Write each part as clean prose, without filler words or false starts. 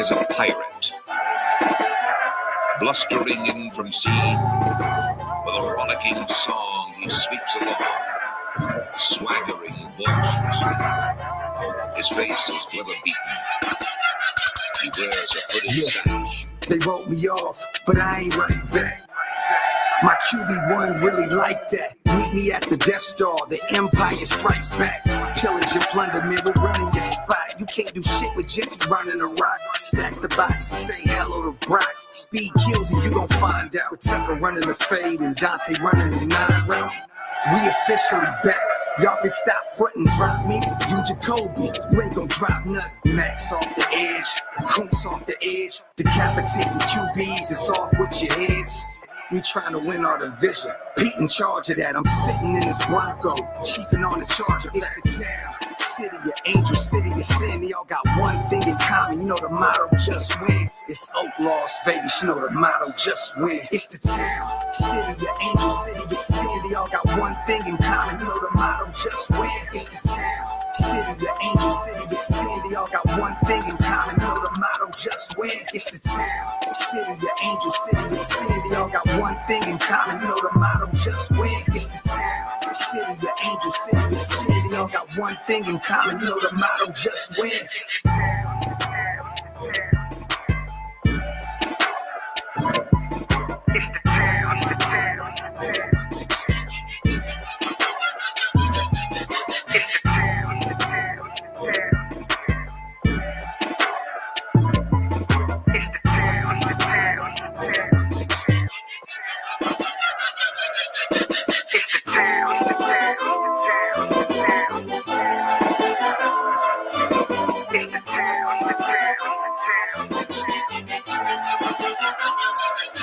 is a pirate, blustering in from sea. With a rollicking song, he sweeps along, swaggering boisterously. His face is weather-beaten. He wears a hooded sash. They wrote me off, but I ain't right back. My QB1 really like that. Meet me at the Death Star, the Empire Strikes Back. Pillage and plunder, man, we're running your spot. You can't do shit with Jinty running the rock. Stack the box and say hello to Brock. Speed kills and you gon' find out. With Tucker running the fade and Dante running the 9-round. We officially back. Y'all can stop frontin', drop me. You Jacoby, you ain't gon' drop nothing. Max off the edge, Kuntz off the edge. Decapitating QBs, it's off with your heads. We trying to win our division. Pete in charge of that. I'm sitting in this Bronco, chiefing on the charger. It's the town, city of angel, city of sin. Y'all got one thing in common. You know the motto, just win. It's OakLosVegas. You know the motto, just win. It's the town, city of angel, city of sin. Y'all got one thing in common. You know the motto, just win. It's the town, city of angel, city of sin. Y'all got one thing in common. You know the motto, just win. It's the town, city of angel, city of sin. Y'all got one thing in common. You know the motto, just win. It's the town, city of angel, city of sin. Y'all got one thing in common. You know the motto, just win. It's the town, it's the town, it's the town. It's the town, it's the town, it's the town. It's the town, it's the town, it's the town. It's the town, it's the town, it's the town, it's the town. It's the town, it's the town, it's the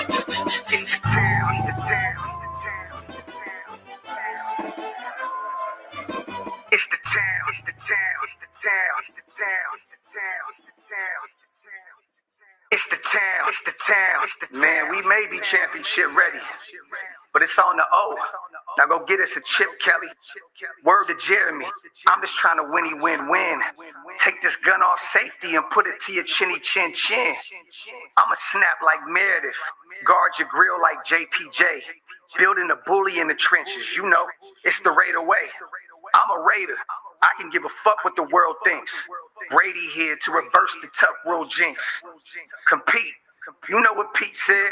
town. It's the town, it's the town, it's the town. It's the town, it's the town, it's the town, it's the town, it's the town, it's the town. It's the town, it's the town, it's the town. Man, we may be championship ready, but it's on the O. Now go get us a chip, Kelly. Word to Jeremy. I'm just trying to win. Take this gun off safety and put it to your chinny chin chin. I'ma snap like Meredith. Guard your grill like JPJ. Building a bully in the trenches, you know, it's the Raider way. I'm a Raider. I can give a fuck what the world thinks. Brady here to reverse the tough world jinx. Compete. You know what Pete said?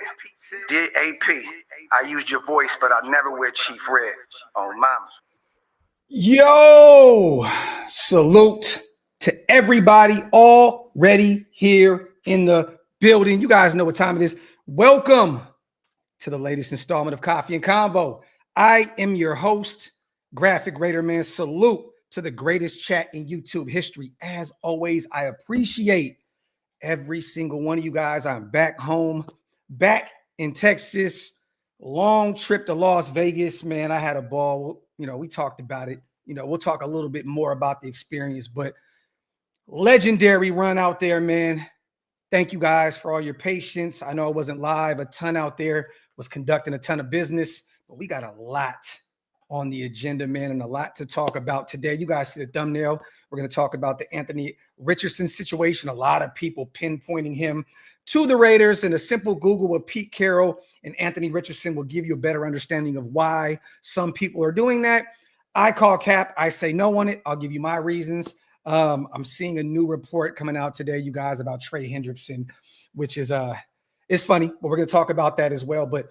Dear AP, I used your voice, but I never wear Chief Red. Oh, mama. Yo, salute to everybody already here in the building. You guys know what time it is. Welcome to the latest installment of Coffee and Convo. I am your host, Graphk Raider Man. Salute to the greatest chat in YouTube history. As always, I appreciate every single one of you guys. I'm back home, back in Texas. Long trip to Las Vegas, man. I had a ball. You know, we talked about it. You know, we'll talk a little bit more about the experience, but legendary run out there, man. Thank you guys for all your patience. I know it wasn't live. A ton out there was conducting a ton of business, but we got a lot on the agenda, man, and a lot to talk about today. You guys see the thumbnail. We're going to talk about the Anthony Richardson situation. A lot of people pinpointing him to the Raiders, and a simple Google of Pete Carroll and Anthony Richardson will give you a better understanding of why some people are doing that. I call cap. I say no on it. I'll give you my reasons. I'm seeing a new report coming out today, you guys, about Trey Hendrickson, which is it's funny, but we're going to talk about that as well. But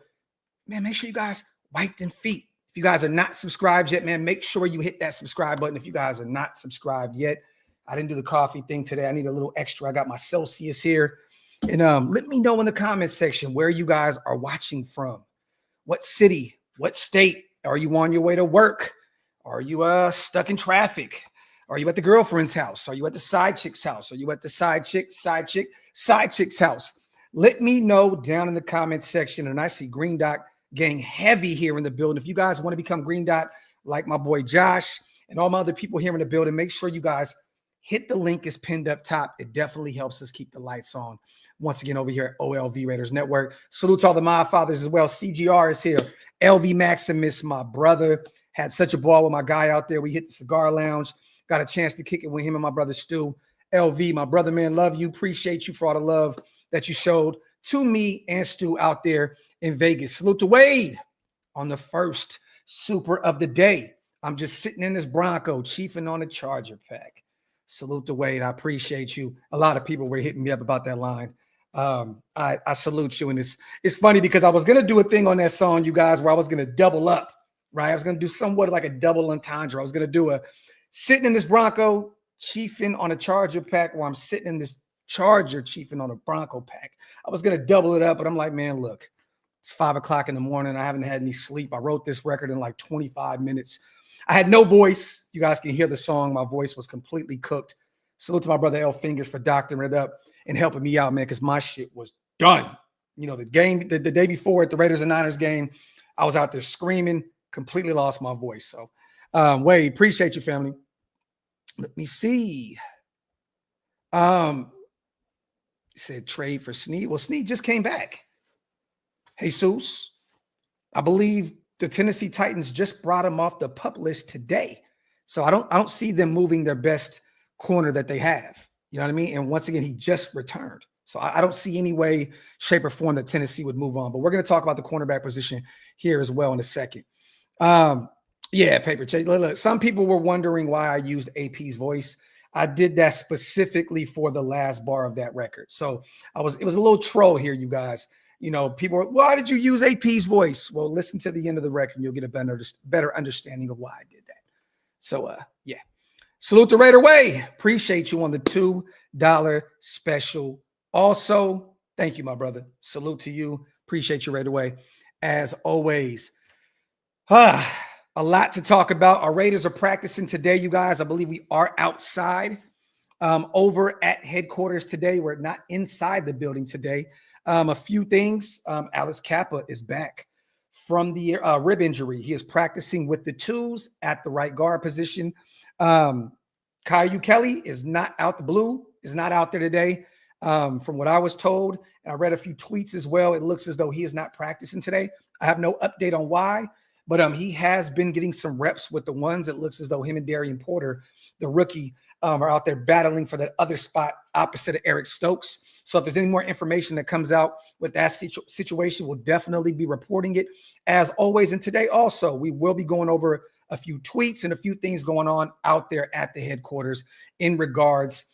man, make sure you guys wipe them feet. If you guys are not subscribed yet, man, make sure you hit that subscribe button. If you guys are not subscribed yet, I didn't do the coffee thing today. I need a little extra. I got my Celsius here. And let me know in the comments section where you guys are watching from. What city, what state? Are you on your way to work? Are you stuck in traffic? Are you at the girlfriend's house? Are you at the side chick's house? Are you at the side chick's house? Let me know down in the comments section. And I see Green Dot gang heavy here in the building. If you guys want to become Green Dot, like my boy Josh and all my other people here in the building, make sure you guys hit the link is pinned up top. It definitely helps us keep the lights on. Once again, over here at OLV Raiders Network. Salute to all the Mod Fathers as well. CGR is here. LV Maximus, my brother, had such a ball with my guy out there. We hit the cigar lounge. Got a chance to kick it with him and my brother Stu. LV, my brother, man, love you. Appreciate you for all the love that you showed to me and Stu out there in Vegas. Salute to Wade on the first super of the day. I'm just sitting in this Bronco, chiefing on the Charger pack. Salute to Wade. I appreciate you. A lot of people were hitting me up about that line. I salute you. And it's funny because I was going to do a thing on that song, you guys, where I was going to double up, right? I was going to do somewhat like a double entendre. I was going to do a sitting in this Bronco, chiefing on a Charger pack, where I'm sitting in this Charger chiefing on a Bronco pack. I was going to double it up, but I'm like, man, look, it's 5 o'clock in the morning. I haven't had any sleep. I wrote this record in like 25 minutes. I had no voice. You guys can hear the song. My voice was completely cooked. Salute to my brother L Fingers for doctoring it up and helping me out, man, because my shit was done. You know, the game, the day before at the Raiders and Niners game, I was out there screaming, completely lost my voice. So, Wade, appreciate you, family. Let me see. Said trade for Snead. Well, Snead just came back. Jesus, I believe the Tennessee Titans just brought him off the PUP list today. So I don't see them moving their best corner that they have. You know what I mean? And once again, he just returned. So I don't see any way, shape, or form that Tennessee would move on. But we're going to talk about the cornerback position here as well in a second. Yeah, Paper Chase. Look, some people were wondering why I used AP's voice. I did that specifically for the last bar of that record. So it was a little troll here, you guys. You know, people were, why did you use AP's voice? Well, listen to the end of the record and you'll get a better understanding of why I did that. So, yeah. Salute to Raider Way. Appreciate you on the $2 special. Also, thank you, my brother. Salute to you. Appreciate you, Raider Way. As always. A lot to talk about. Our Raiders are practicing today, you guys. I believe we are outside over at headquarters today. We're not inside the building today. A few things. Alex Kappa is back from the rib injury. He is practicing with the twos at the right guard position. Caillou Kelly is not out. The blue is not out there today. From what I was told, and I read a few tweets as well, it looks as though he is not practicing today. I have no update on why, but he has been getting some reps with the ones. It looks as though him and Darian Porter, the rookie, are out there battling for that other spot opposite of Eric Stokes. So if there's any more information that comes out with that situation, we'll definitely be reporting it as always. And today also, we will be going over a few tweets and a few things going on out there at the headquarters in regards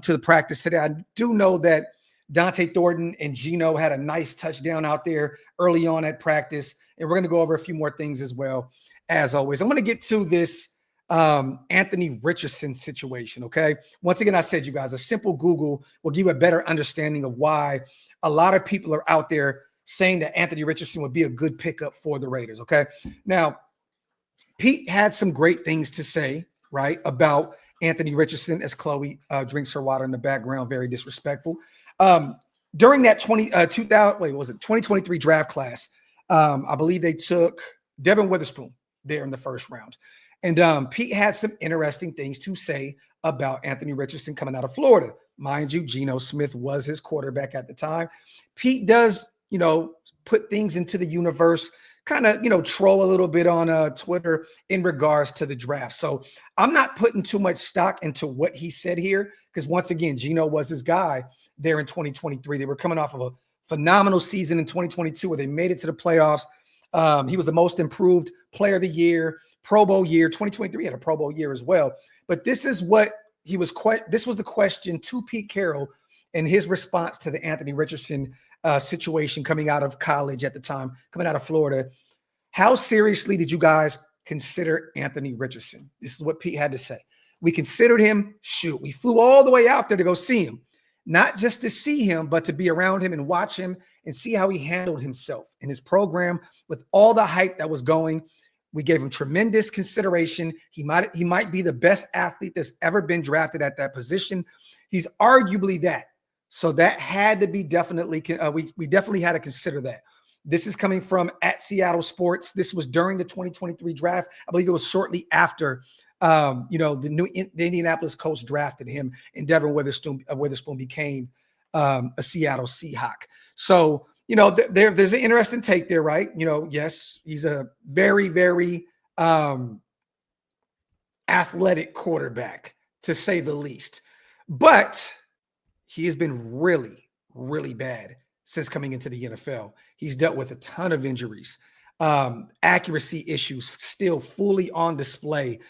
to the practice today. I do know that Dante Thornton and Gino had a nice touchdown out there early on at practice. And we're going to go over a few more things as well, as always. I'm going to get to this Anthony Richardson situation, okay? Once again, I said, you guys, a simple Google will give you a better understanding of why a lot of people are out there saying that Anthony Richardson would be a good pickup for the Raiders, okay? Now, Pete had some great things to say, right, about Anthony Richardson as Chloe drinks her water in the background, very disrespectful. During that 2023 draft class, I believe they took Devin Witherspoon there in the first round. And Pete had some interesting things to say about Anthony Richardson coming out of Florida. Mind you, Geno Smith was his quarterback at the time. Pete does, put things into the universe, kind of, troll a little bit on Twitter in regards to the draft. So I'm not putting too much stock into what he said here because, once again, Geno was his guy there in 2023. They were coming off of a phenomenal season in 2022 where they made it to the playoffs. He was the most improved player of the year, Pro Bowl year. 2023 had a Pro Bowl year as well. But this is what he was. This was the question to Pete Carroll and his response to the Anthony Richardson situation coming out of college at the time, coming out of Florida. How seriously did you guys consider Anthony Richardson? This is what Pete had to say. We considered him. Shoot, we flew all the way out there to go see him, not just to see him, but to be around him and watch him and see how he handled himself in his program with all the hype that was going. We gave him tremendous consideration. He might be the best athlete that's ever been drafted at that position. He's arguably that. So that had to be definitely, we definitely had to consider that. This is coming from at Seattle Sports. This was during the 2023 draft. I believe it was shortly after, the Indianapolis Colts drafted him and Devin Witherspoon became a Seattle Seahawk. So, there's an interesting take there, right? Yes, he's a very, very athletic quarterback, to say the least. But he has been really, really bad since coming into the NFL. He's dealt with a ton of injuries, accuracy issues still fully on display.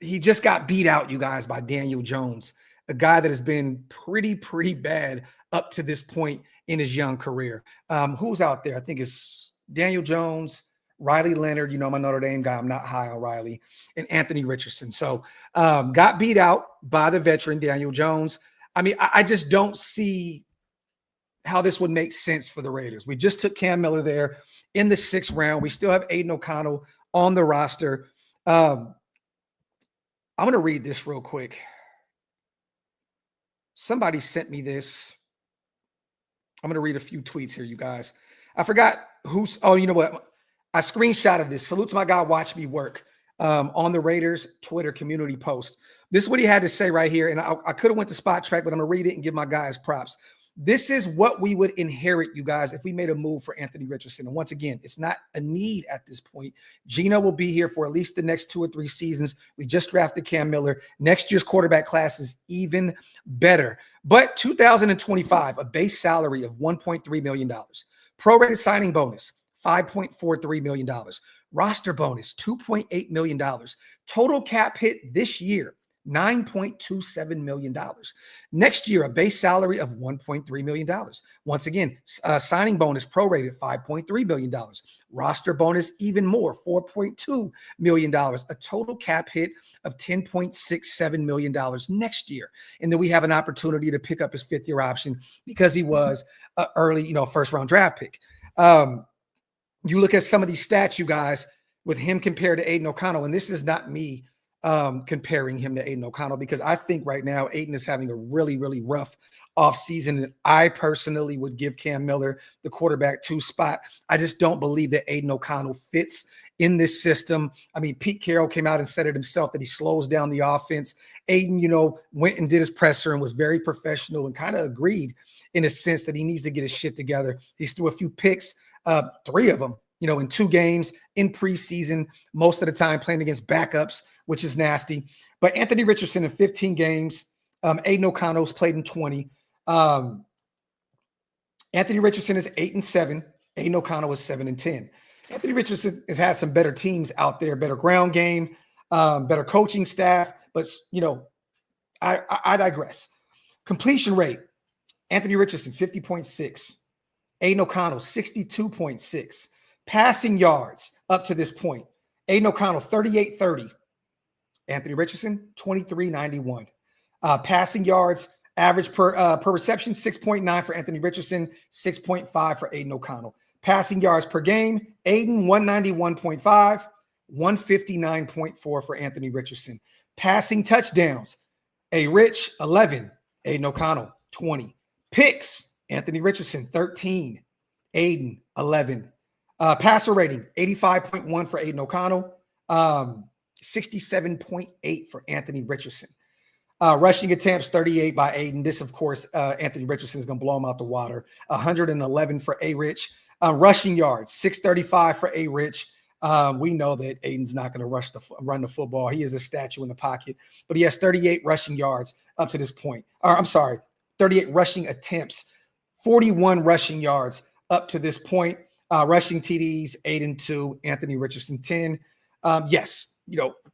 He just got beat out, you guys, by Daniel Jones, a guy that has been pretty bad up to this point in his young career. Who's out there? I think it's Daniel Jones, Riley Leonard, my Notre Dame guy. I'm not high on Riley, and Anthony Richardson. So got beat out by the veteran Daniel Jones. I mean, I just don't see how this would make sense for the Raiders. We just took Cam Miller there in the 6th round. We still have Aiden O'Connell on the roster. I'm going to read this real quick. Somebody sent me this. I'm going to read a few tweets here, you guys. I forgot who's – oh, you know what? I screenshotted this. Salute to my guy, Watch Me Work, on the Raiders Twitter community post. This is what he had to say right here, and I could have went to Spot Track, but I'm going to read it and give my guys props. This is what we would inherit, you guys, if we made a move for Anthony Richardson. And once again, it's not a need at this point. Gino will be here for at least the next 2 or 3 seasons. We just drafted Cam Miller. Next year's quarterback class is even better. But 2025, a base salary of $1.3 million. Prorated signing bonus, $5.43 million. Roster bonus, $2.8 million. Total cap hit this year, $9.27 million. Next year, a base salary of $1.3 million. Once again, signing bonus prorated $5.3 million. Roster bonus even more, $4.2 million. A total cap hit of $10.67 million next year. And then we have an opportunity to pick up his 5th-year option because he was an early, first-round draft pick. You look at some of these stats, you guys, with him compared to Aiden O'Connell, and this is not me comparing him to Aiden O'Connell, because I think right now Aiden is having a really, really rough offseason. And I personally would give Cam Miller the quarterback 2 spot. I just don't believe that Aiden O'Connell fits in this system. I mean, Pete Carroll came out and said it himself that he slows down the offense. Aiden, went and did his presser and was very professional and kind of agreed in a sense that he needs to get his shit together. He's threw a few picks, 3 of them, in 2 games in preseason, most of the time playing against backups, which is nasty. But Anthony Richardson in 15 games, Aiden O'Connell's played in 20. Anthony Richardson is 8-7. Aiden O'Connell is 7-10. Anthony Richardson has had some better teams out there, better ground game, better coaching staff. But, I digress. Completion rate, Anthony Richardson, 50.6. Aiden O'Connell, 62.6. Passing yards up to this point, Aiden O'Connell, 38.30. Anthony Richardson, 23.91. Passing yards, average per reception, 6.9 for Anthony Richardson, 6.5 for Aiden O'Connell. Passing yards per game, Aiden, 191.5, 159.4 for Anthony Richardson. Passing touchdowns, Rich, 11. Aiden O'Connell, 20. Picks, Anthony Richardson, 13. Aiden, 11. Passer rating, 85.1 for Aiden O'Connell. 67.8 for Anthony Richardson. Rushing attempts, 38 by Aiden. This, of course, Anthony Richardson is going to blow him out the water. 111 for A-Rich. Rushing yards, 635 for A-Rich. We know that Aiden's not going to run the football. He is a statue in the pocket. But he has 38 rushing yards up to this point. 38 rushing attempts, 41 rushing yards up to this point. Rushing TDs, 8-2. Anthony Richardson, 10. Yes,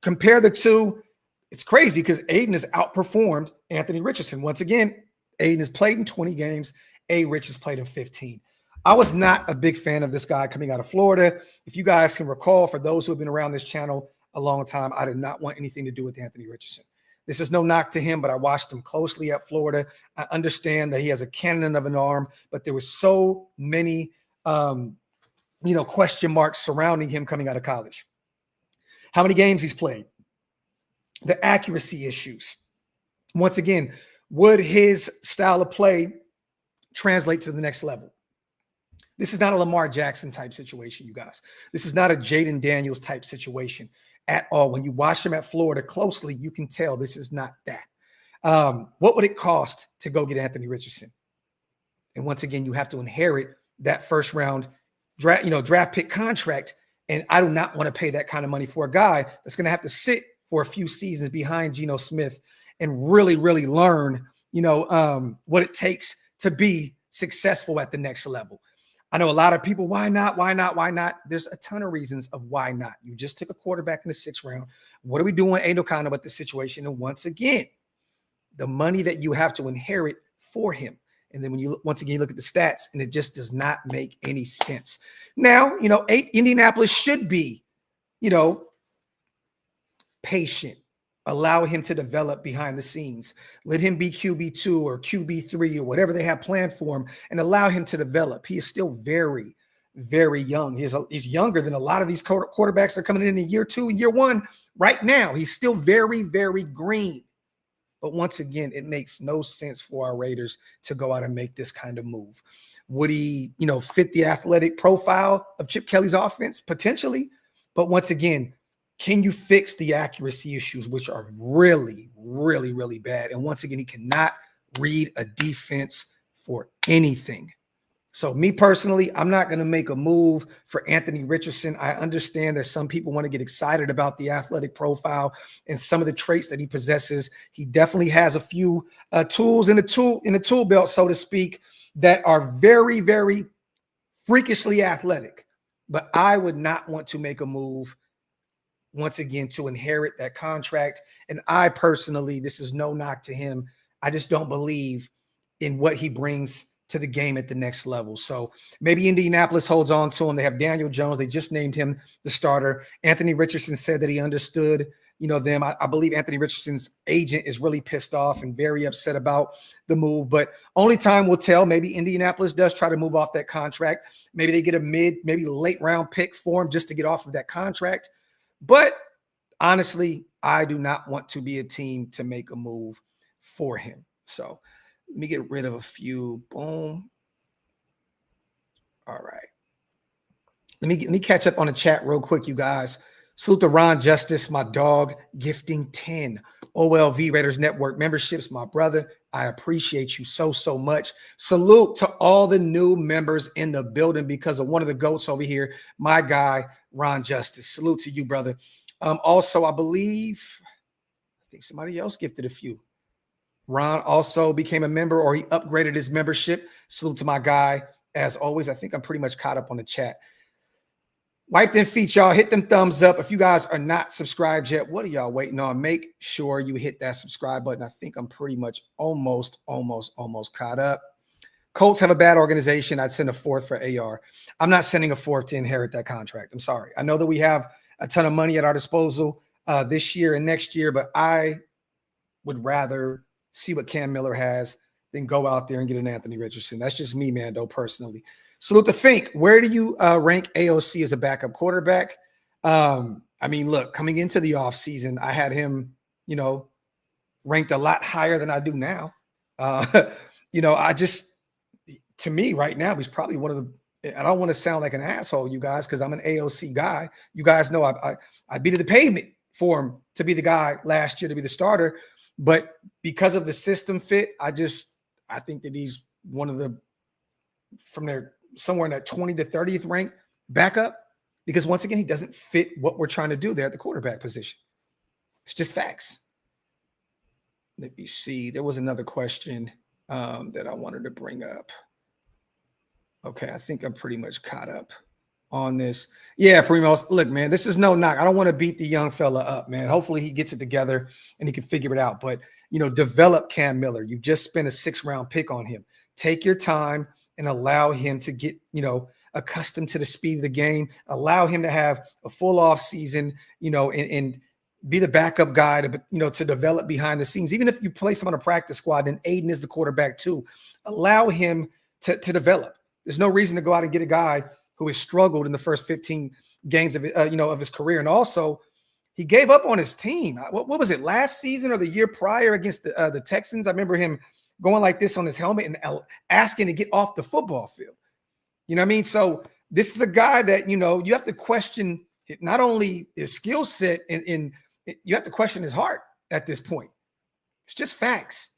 compare the two. It's crazy because Aiden has outperformed Anthony Richardson. Once again, Aiden has played in 20 games. A-Rich has played in 15. I was not a big fan of this guy coming out of Florida. If you guys can recall, for those who have been around this channel a long time, I did not want anything to do with Anthony Richardson. This is no knock to him, but I watched him closely at Florida. I understand that he has a cannon of an arm, but there were so many, question marks surrounding him coming out of college. How many games he's played, the accuracy issues. Once again, would his style of play translate to the next level? This is not a Lamar Jackson type situation, you guys. This is not a Jaden Daniels type situation at all. When you watch him at Florida closely, you can tell this is not that. What would it cost to go get Anthony Richardson? And once again, you have to inherit that first round draft pick contract. And I do not want to pay that kind of money for a guy that's going to have to sit for a few seasons behind Geno Smith and really, really learn, what it takes to be successful at the next level. I know a lot of people, why not? Why not? Why not? There's a ton of reasons of why not. You just took a quarterback in the 6th round. What are we doing, Aiden O'Connell, about the situation? And once again, the money that you have to inherit for him. And then when you look at the stats, and it just does not make any sense. Now, Indianapolis should be, patient. Allow him to develop behind the scenes. Let him be QB2 or QB3 or whatever they have planned for him, and allow him to develop. He is still very, very young. He's younger than a lot of these quarterbacks that are coming in year 2 and year 1 right now. He's still very, very green. But once again, it makes no sense for our Raiders to go out and make this kind of move. Would he, fit the athletic profile of Chip Kelly's offense? Potentially. But once again, can you fix the accuracy issues, which are really, really, really bad? And once again, he cannot read a defense for anything. So me personally, I'm not going to make a move for Anthony Richardson. I understand that some people want to get excited about the athletic profile and some of the traits that he possesses. He definitely has a few tools in the tool belt, so to speak, that are very, very freakishly athletic. But I would not want to make a move once again to inherit that contract. And I personally, this is no knock to him, I just don't believe in what he brings to the game at the next level. So maybe Indianapolis holds on to him. They have Daniel Jones. They just named him the starter. Anthony Richardson said that he understood, them. I believe Anthony Richardson's agent is really pissed off and very upset about the move, but only time will tell. Maybe Indianapolis does try to move off that contract. Maybe they get a maybe late round pick for him just to get off of that contract. But honestly, I do not want to be a team to make a move for him. So let me get rid of a few. Boom. All right. Let me catch up on the chat real quick, you guys. Salute to Ron Justice, my dog, gifting 10 OLV Raiders Network memberships, my brother. I appreciate you so, so much. Salute to all the new members in the building because of one of the GOATs over here, my guy, Ron Justice. Salute to you, brother. Also, I think somebody else gifted a few. Ron also became a member, or he upgraded his membership. Salute to my guy. As always, I think I'm pretty much caught up on the chat. Wipe them feet, y'all. Hit them thumbs up. If you guys are not subscribed yet, what are y'all waiting on? Make sure you hit that subscribe button. I think I'm pretty much almost caught up. Colts have a bad organization. I'd send a 4th for AR. I'm not sending a 4th to inherit that contract. I'm sorry. I know that we have a ton of money at our disposal this year and next year, but I would rather see what Cam Miller has than go out there and get an Anthony Richardson. That's just me, man, though, personally. Salute to Fink. Where do you rank AOC as a backup quarterback? Look, coming into the offseason, I had him, ranked a lot higher than I do now. To me right now, he's probably one of the, I don't want to sound like an asshole, you guys, because I'm an AOC guy. You guys know I beat the pavement for him to be the guy last year to be the starter. But because of the system fit, I think that he's one of the, from there, somewhere in that 20 to 30th rank backup, because once again, he doesn't fit what we're trying to do there at the quarterback position. It's just facts. Let me see. There was another question that I wanted to bring up. Okay, I think I'm pretty much caught up on this. Yeah, Primos, look, man, this is no knock. I don't want to beat the young fella up, man. Hopefully he gets it together and he can figure it out. But, develop Cam Miller. You just spent a 6th-round pick on him. Take your time and allow him to get, accustomed to the speed of the game. Allow him to have a full off season, and be the backup guy to develop behind the scenes. Even if you place him on a practice squad, then Aiden is the quarterback too. Allow him to develop. There's no reason to go out and get a guy who has struggled in the first 15 games of his career. And also, he gave up on his team. What was it, last season or the year prior against the Texans? I remember him going like this on his helmet and asking to get off the football field. You know what I mean? So this is a guy that, you have to question not only his skill set, and you have to question his heart at this point. It's just facts.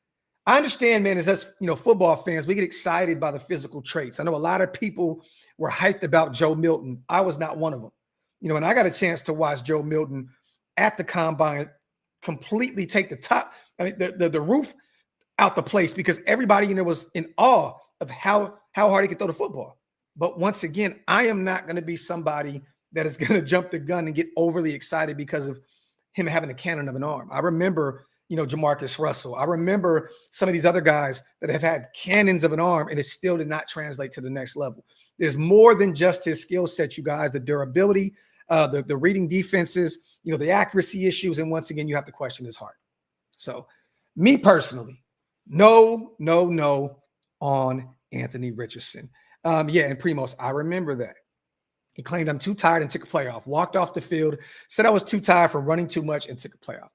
I understand, man, as us, football fans, we get excited by the physical traits. I know a lot of people were hyped about Joe Milton. I was not one of them. And I got a chance to watch Joe Milton at the combine completely take the roof out the place, because everybody in there was in awe of how hard he could throw the football. But once again, I am not going to be somebody that is going to jump the gun and get overly excited because of him having a cannon of an arm. I remember, Jamarcus Russell. I remember some of these other guys that have had cannons of an arm, and it still did not translate to the next level. There's more than just his skill set, you guys, the durability, the reading defenses, the accuracy issues. And once again, you have to question his heart. So me personally, no on Anthony Richardson. And Primos, I remember that. He claimed I'm too tired and took a playoff, walked off the field, said I was too tired from running too much and took a playoff.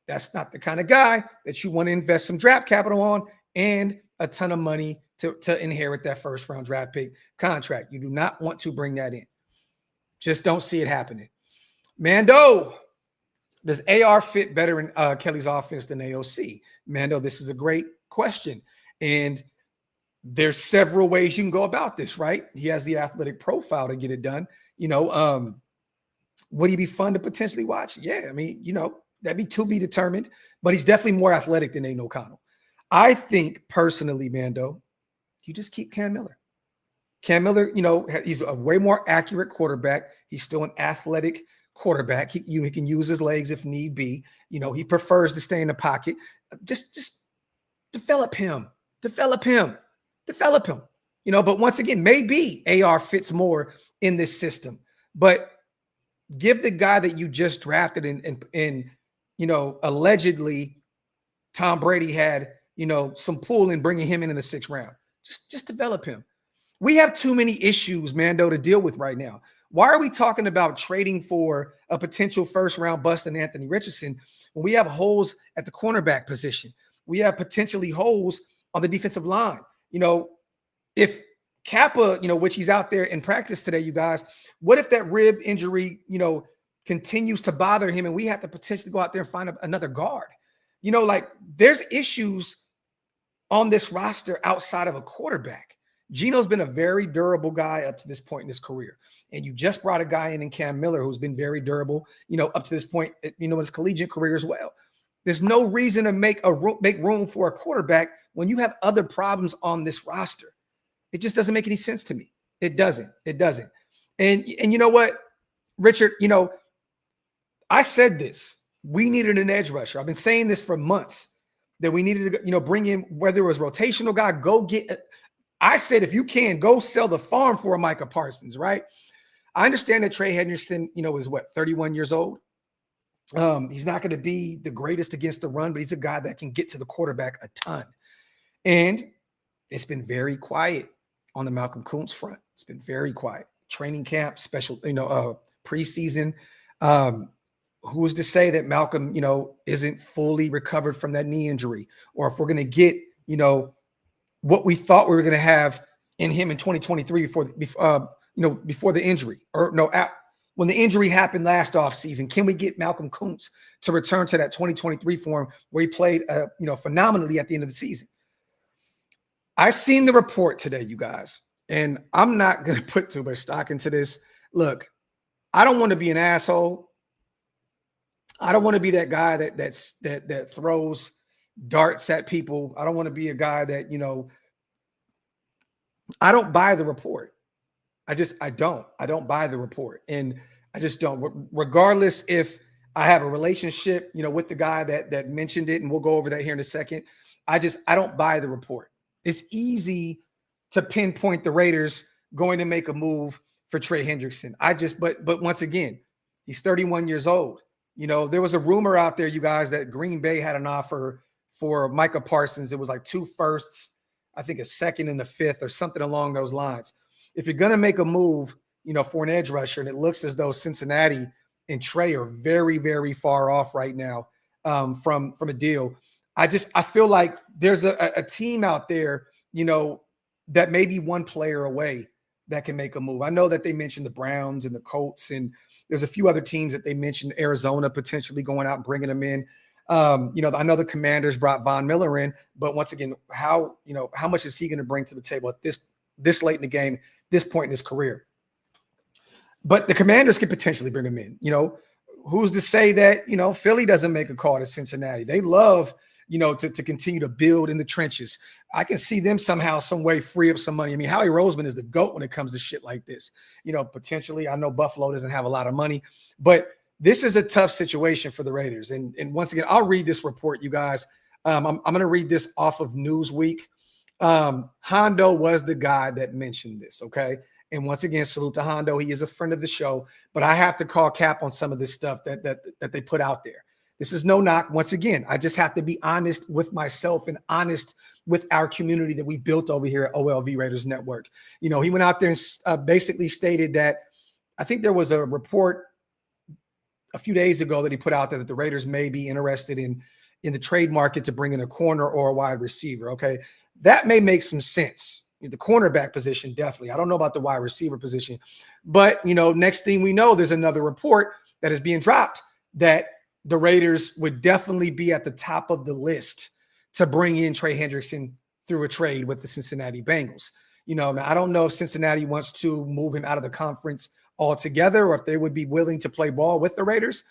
That's not the kind of guy that you want to invest some draft capital on and a ton of money to inherit that first round draft pick contract. You do not want to bring that in. Just don't see it happening. Mando, does AR fit better in Kelly's offense than AOC? Mando, this is a great question. And there's several ways you can go about this, right? He has the athletic profile to get it done. Would he be fun to potentially watch? Yeah, I mean, that'd be to be determined, but he's definitely more athletic than Aiden O'Connell. I think personally, Mando, you just keep Cam Miller. Cam Miller, he's a way more accurate quarterback. He's still an athletic quarterback. He can use his legs if need be. He prefers to stay in the pocket. Just develop him. But once again, maybe AR fits more in this system. But give the guy that you just drafted and allegedly Tom Brady had, some pull in bringing him in the 6th round. Just develop him. We have too many issues, Mando, to deal with right now. Why are we talking about trading for a potential first-round bust in Anthony Richardson when we have holes at the cornerback position? We have potentially holes on the defensive line. If Kappa, which he's out there in practice today, you guys, what if that rib injury, continues to bother him and we have to potentially go out there and find another guard? There's issues on this roster outside of a quarterback. Gino's been a very durable guy up to this point in his career. And you just brought a guy in Cam Miller who's been very durable, up to this point, in his collegiate career as well. There's no reason to make room for a quarterback when you have other problems on this roster. It just doesn't make any sense to me. It doesn't. And you know what, Richard, I said this. We needed an edge rusher. I've been saying this for months, that we needed to, bring in, whether it was rotational guy, go get. I said, if you can, go sell the farm for a Micah Parsons, right? I understand that Trey Hendrickson, is 31 years old. He's not going to be the greatest against the run, but he's a guy that can get to the quarterback a ton. And it's been very quiet on the Malcolm Kuntz front. It's been very quiet. Training camp, special, preseason. Who's to say that Malcolm, isn't fully recovered from that knee injury, or if we're going to get, what we thought we were going to have in him in 2023 before the injury, when the injury happened last offseason. Can we get Malcolm Kuntz to return to that 2023 form where he played, phenomenally at the end of the season? I've seen the report today, you guys, and I'm not going to put too much stock into this. Look, I don't want to be an asshole. I don't want to be that guy that throws darts at people. I don't want to be a guy that, I don't buy the report. I don't buy the report. And I just don't, regardless if I have a relationship, with the guy that mentioned it, and we'll go over that here in a second. I don't buy the report. It's easy to pinpoint the Raiders going to make a move for Trey Hendrickson. But once again, he's 31 years old. There was a rumor out there, you guys, that Green Bay had an offer for Micah Parsons. It was like 2 firsts, I think a 2nd and a 5th, or something along those lines. If you're going to make a move, for an edge rusher, and it looks as though Cincinnati and Trey are very, very far off right now from a deal. I feel like there's a team out there, that may be one player away that can make a move. I know that they mentioned the Browns and the Colts, and there's a few other teams that they mentioned, Arizona potentially going out and bringing them in. I know the Commanders brought Von Miller in, but once again, how much is he going to bring to the table at this late in the game, this point in his career? But the Commanders could potentially bring him in. who's to say that, Philly doesn't make a call to Cincinnati? They love, to continue to build in the trenches. I can see them somehow, some way free up some money. I mean, Howie Roseman is the GOAT when it comes to shit like this. Potentially, I know Buffalo doesn't have a lot of money, but this is a tough situation for the Raiders. And once again, I'll read this report, you guys. I'm going to read this off of Newsweek. Hondo was the guy that mentioned this, okay? And once again, salute to Hondo. He is a friend of the show, but I have to call cap on some of this stuff that they put out there. This is no knock. Once again, I just have to be honest with myself and honest with our community that we built over here at OLV Raiders Network. He went out there and basically stated that I think there was a report a few days ago that he put out there that the Raiders may be interested in the trade market to bring in a corner or a wide receiver. Okay, that may make some sense. The cornerback position, definitely. I don't know about the wide receiver position, but next thing we know, there's another report that is being dropped that the Raiders would definitely be at the top of the list to bring in Trey Hendrickson through a trade with the Cincinnati Bengals. Now I don't know if Cincinnati wants to move him out of the conference altogether or if they would be willing to play ball with the Raiders.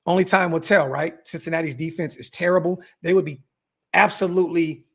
Only time will tell, right? Cincinnati's defense is terrible. They would be absolutely,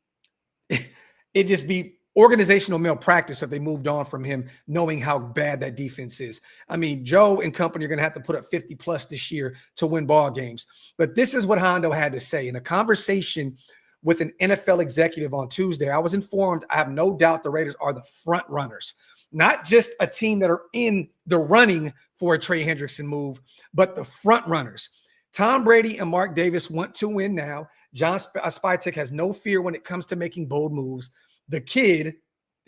it'd just be organizational malpractice if they moved on from him, knowing how bad that defense is. I mean, Joe and company are going to have to put up 50 plus this year to win ball games. But this is what Hondo had to say in a conversation with an NFL executive on Tuesday. I was informed, I have no doubt the Raiders are the front runners, not just a team that are in the running for a Trey Hendrickson move, but the front runners. Tom Brady and Mark Davis want to win now. John Spytek has no fear when it comes to making bold moves. The kid,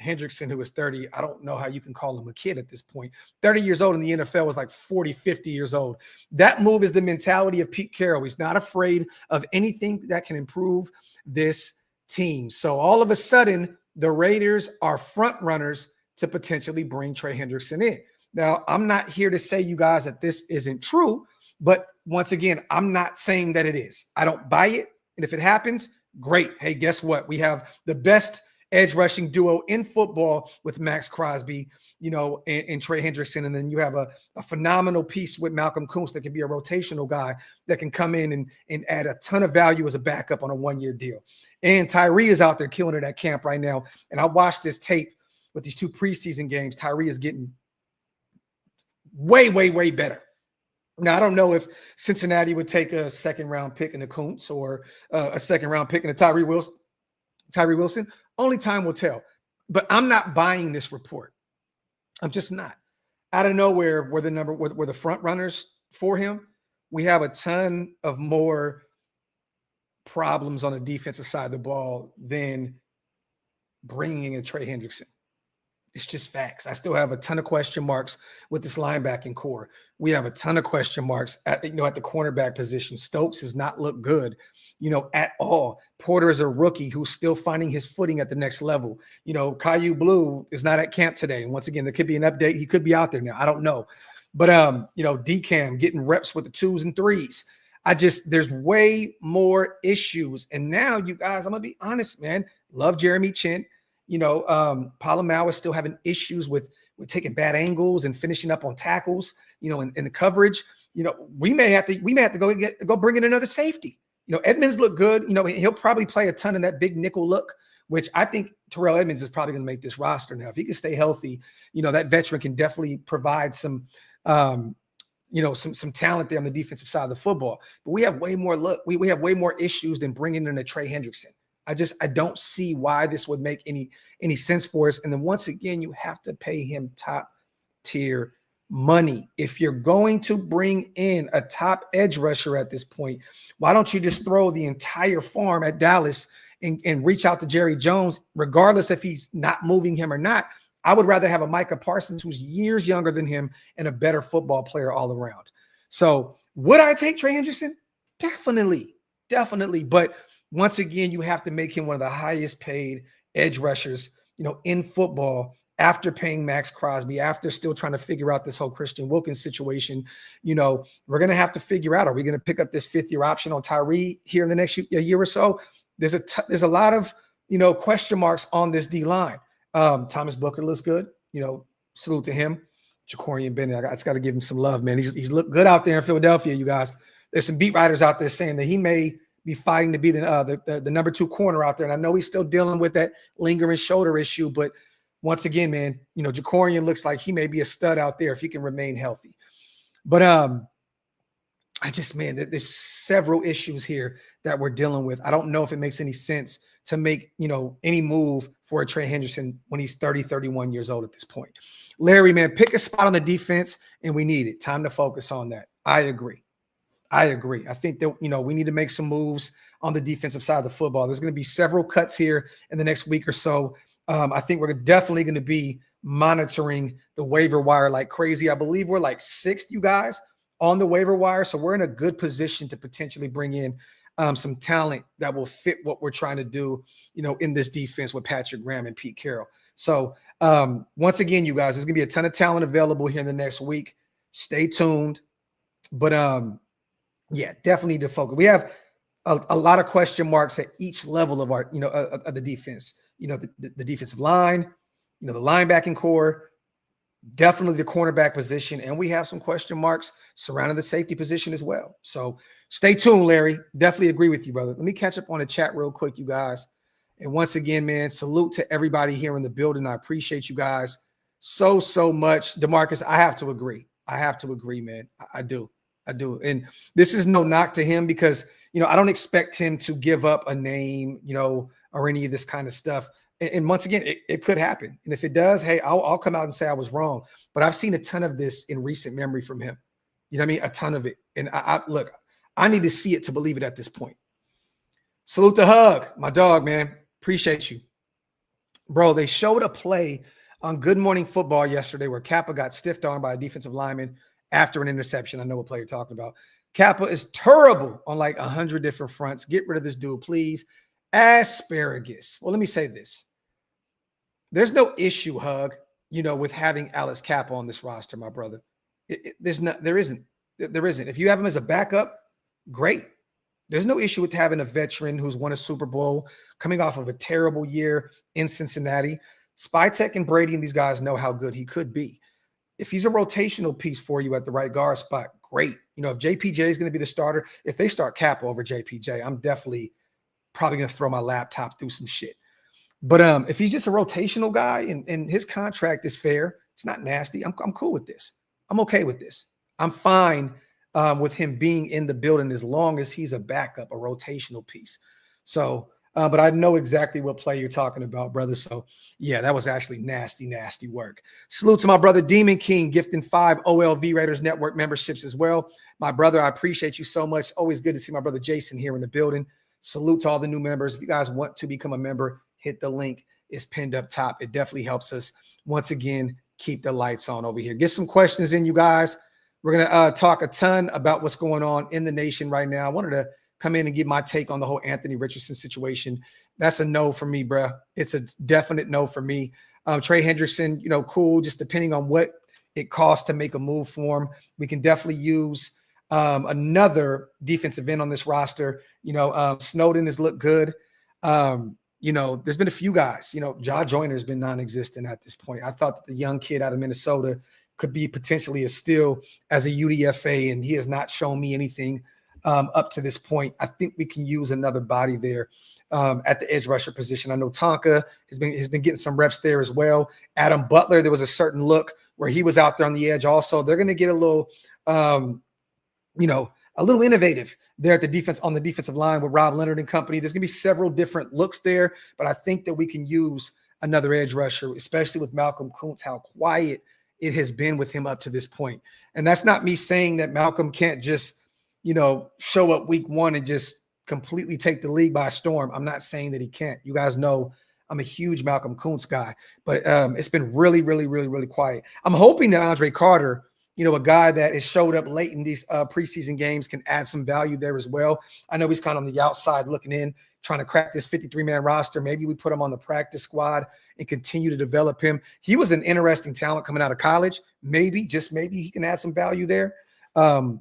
Hendrickson, who is 30, I don't know how you can call him a kid at this point. 30 years old in the NFL was like 40, 50 years old. That move is the mentality of Pete Carroll. He's not afraid of anything that can improve this team. So all of a sudden, the Raiders are front runners to potentially bring Trey Hendrickson in. Now, I'm not here to say, you guys, that this isn't true, but once again, I'm not saying that it is. I don't buy it. And if it happens, great. Hey, guess what? We have the best edge rushing duo in football with Max Crosby, and Trey Hendrickson. And then you have a phenomenal piece with Malcolm Kuntz that can be a rotational guy that can come in and add a ton of value as a backup on a one-year deal. And Tyree is out there killing it at camp right now. And I watched this tape with these 2 preseason games. Tyree is getting way, way, way better. Now, I don't know if Cincinnati would take a second-round pick in the Kuntz or a second-round pick in the Tyree Wilson. Only time will tell. But I'm not buying this report. I'm just not. Out of nowhere, we're the front runners for him. We have a ton of more problems on the defensive side of the ball than bringing in a Trey Hendrickson. It's just facts. I still have a ton of question marks with this linebacking core. We have a ton of question marks at the cornerback position. Stokes has not looked good, at all. Porter is a rookie who's still finding his footing at the next level. Caillou Blue is not at camp today. And once again, there could be an update. He could be out there now. I don't know. But, DCAM getting reps with the 2s and 3s. There's way more issues. And now, you guys, I'm going to be honest, man. Love Jeremy Chin. Palomau is still having issues with taking bad angles and finishing up on tackles, in the coverage. We may have to go bring in another safety. Edmonds look good. He'll probably play a ton in that big nickel look, which I think Terrell Edmonds is probably going to make this roster now. If he can stay healthy, that veteran can definitely provide some talent there on the defensive side of the football. But we have way more we have way more issues than bringing in a Trey Hendrickson. I don't see why this would make any sense for us. And then once again, you have to pay him top tier money. If you're going to bring in a top edge rusher at this point, why don't you just throw the entire farm at Dallas and reach out to Jerry Jones, regardless if he's not moving him or not? I would rather have a Micah Parsons who's years younger than him and a better football player all around. So would I take Trey Hendrickson? Definitely. But once again, you have to make him one of the highest paid edge rushers, in football after paying Max Crosby, after still trying to figure out this whole Christian Wilkins situation. We're going to have to figure out, are we going to pick up this 5th-year option on Tyree here in the next year or so? There's a lot of, question marks on this D line. Thomas Booker looks good, salute to him. Jacorian Bennett. I just got to give him some love, man. He's looked good out there in Philadelphia, you guys. There's some beat writers out there saying that he may be fighting to be the number 2 corner out there. And I know he's still dealing with that lingering shoulder issue, but once again, man, Jacorian looks like he may be a stud out there if he can remain healthy. But there's several issues here that we're dealing with. I don't know if it makes any sense to make, any move for a Trey Hendrickson when he's 30, 31 years old at this point. Larry, man, pick a spot on the defense, and we need it. Time to focus on that. I agree. I think that, we need to make some moves on the defensive side of the football. There's going to be several cuts here in the next week or so. I think we're definitely going to be monitoring the waiver wire like crazy. I believe we're like 6th, you guys, on the waiver wire. So we're in a good position to potentially bring in some talent that will fit what we're trying to do, in this defense with Patrick Graham and Pete Carroll. So once again, you guys, there's going to be a ton of talent available here in the next week. Stay tuned. But definitely need to focus. We have a lot of question marks at each level of our, of the defense. The defensive line, the linebacking core, definitely the cornerback position, and we have some question marks surrounding the safety position as well. So stay tuned, Larry. Definitely agree with you, brother. Let me catch up on the chat real quick, you guys. And once again, man, salute to everybody here in the building. I appreciate you guys so much. DeMarcus, I have to agree. Man. I do. And this is no knock to him because, I don't expect him to give up a name, or any of this kind of stuff. And once again, it could happen. And if it does, hey, I'll come out and say I was wrong. But I've seen a ton of this in recent memory from him. You know what I mean? A ton of it. And look, I need to see it to believe it at this point. Salute to Hug, my dog, man. Appreciate you. Bro, they showed a play on Good Morning Football yesterday where Kappa got stiff-armed by a defensive lineman after an interception. I know what play you're talking about. Kappa is terrible on like 100 different fronts. Get rid of this dude, please. Asparagus. Well, let me say this. There's no issue, Hug, with having Alice Kappa on this roster, my brother. There isn't. If you have him as a backup, great. There's no issue with having a veteran who's won a Super Bowl, coming off of a terrible year in Cincinnati. Spytek and Brady and these guys know how good he could be. If he's a rotational piece for you at the right guard spot, great. If JPJ is going to be the starter, if they start Kappa over JPJ, I'm definitely probably going to throw my laptop through some shit. But if he's just a rotational guy and his contract is fair, it's not nasty, I'm cool with this. I'm okay with this. I'm fine with him being in the building as long as he's a backup, a rotational piece. So, but I know exactly what play you're talking about, brother. So, yeah, that was actually nasty work. Salute to my brother Demon King, gifting 5 OLV Raiders Network memberships as well. My brother, I appreciate you so much. Always good to see my brother Jason here in the building. Salute to all the new members. If you guys want to become a member, hit the link. It's pinned up top. It definitely helps us, once again, keep the lights on over here. Get some questions in, you guys. We're going to talk a ton about what's going on in the nation right now. I wanted to come in and give my take on the whole Anthony Richardson situation. That's a no for me, bro. It's a definite no for me. Trey Hendrickson, cool, just depending on what it costs to make a move for him. We can definitely use another defensive end on this roster. Snowden has looked good. There's been a few guys. Ja Joyner has been non-existent at this point. I thought that the young kid out of Minnesota could be potentially a steal as a UDFA, and he has not shown me anything up to this point. I think we can use another body there at the edge rusher position. I know Tonka has been getting some reps there as well. Adam Butler, there was a certain look where he was out there on the edge also. They're going to get a little, a little innovative there at the defense on the defensive line with Rob Leonard and company. There's going to be several different looks there, but I think that we can use another edge rusher, especially with Malcolm Kuntz, how quiet it has been with him up to this point. And that's not me saying that Malcolm can't just, show up week 1 and just completely take the league by storm. I'm not saying that he can't. You guys know I'm a huge Malcolm Kuntz guy, but it's been really quiet. I'm hoping that Andre Carter, a guy that has showed up late in these preseason games, can add some value there as well. I know he's kind of on the outside looking in, trying to crack this 53-man roster. Maybe we put him on the practice squad and continue to develop him. He was an interesting talent coming out of college. Maybe, just maybe, he can add some value there.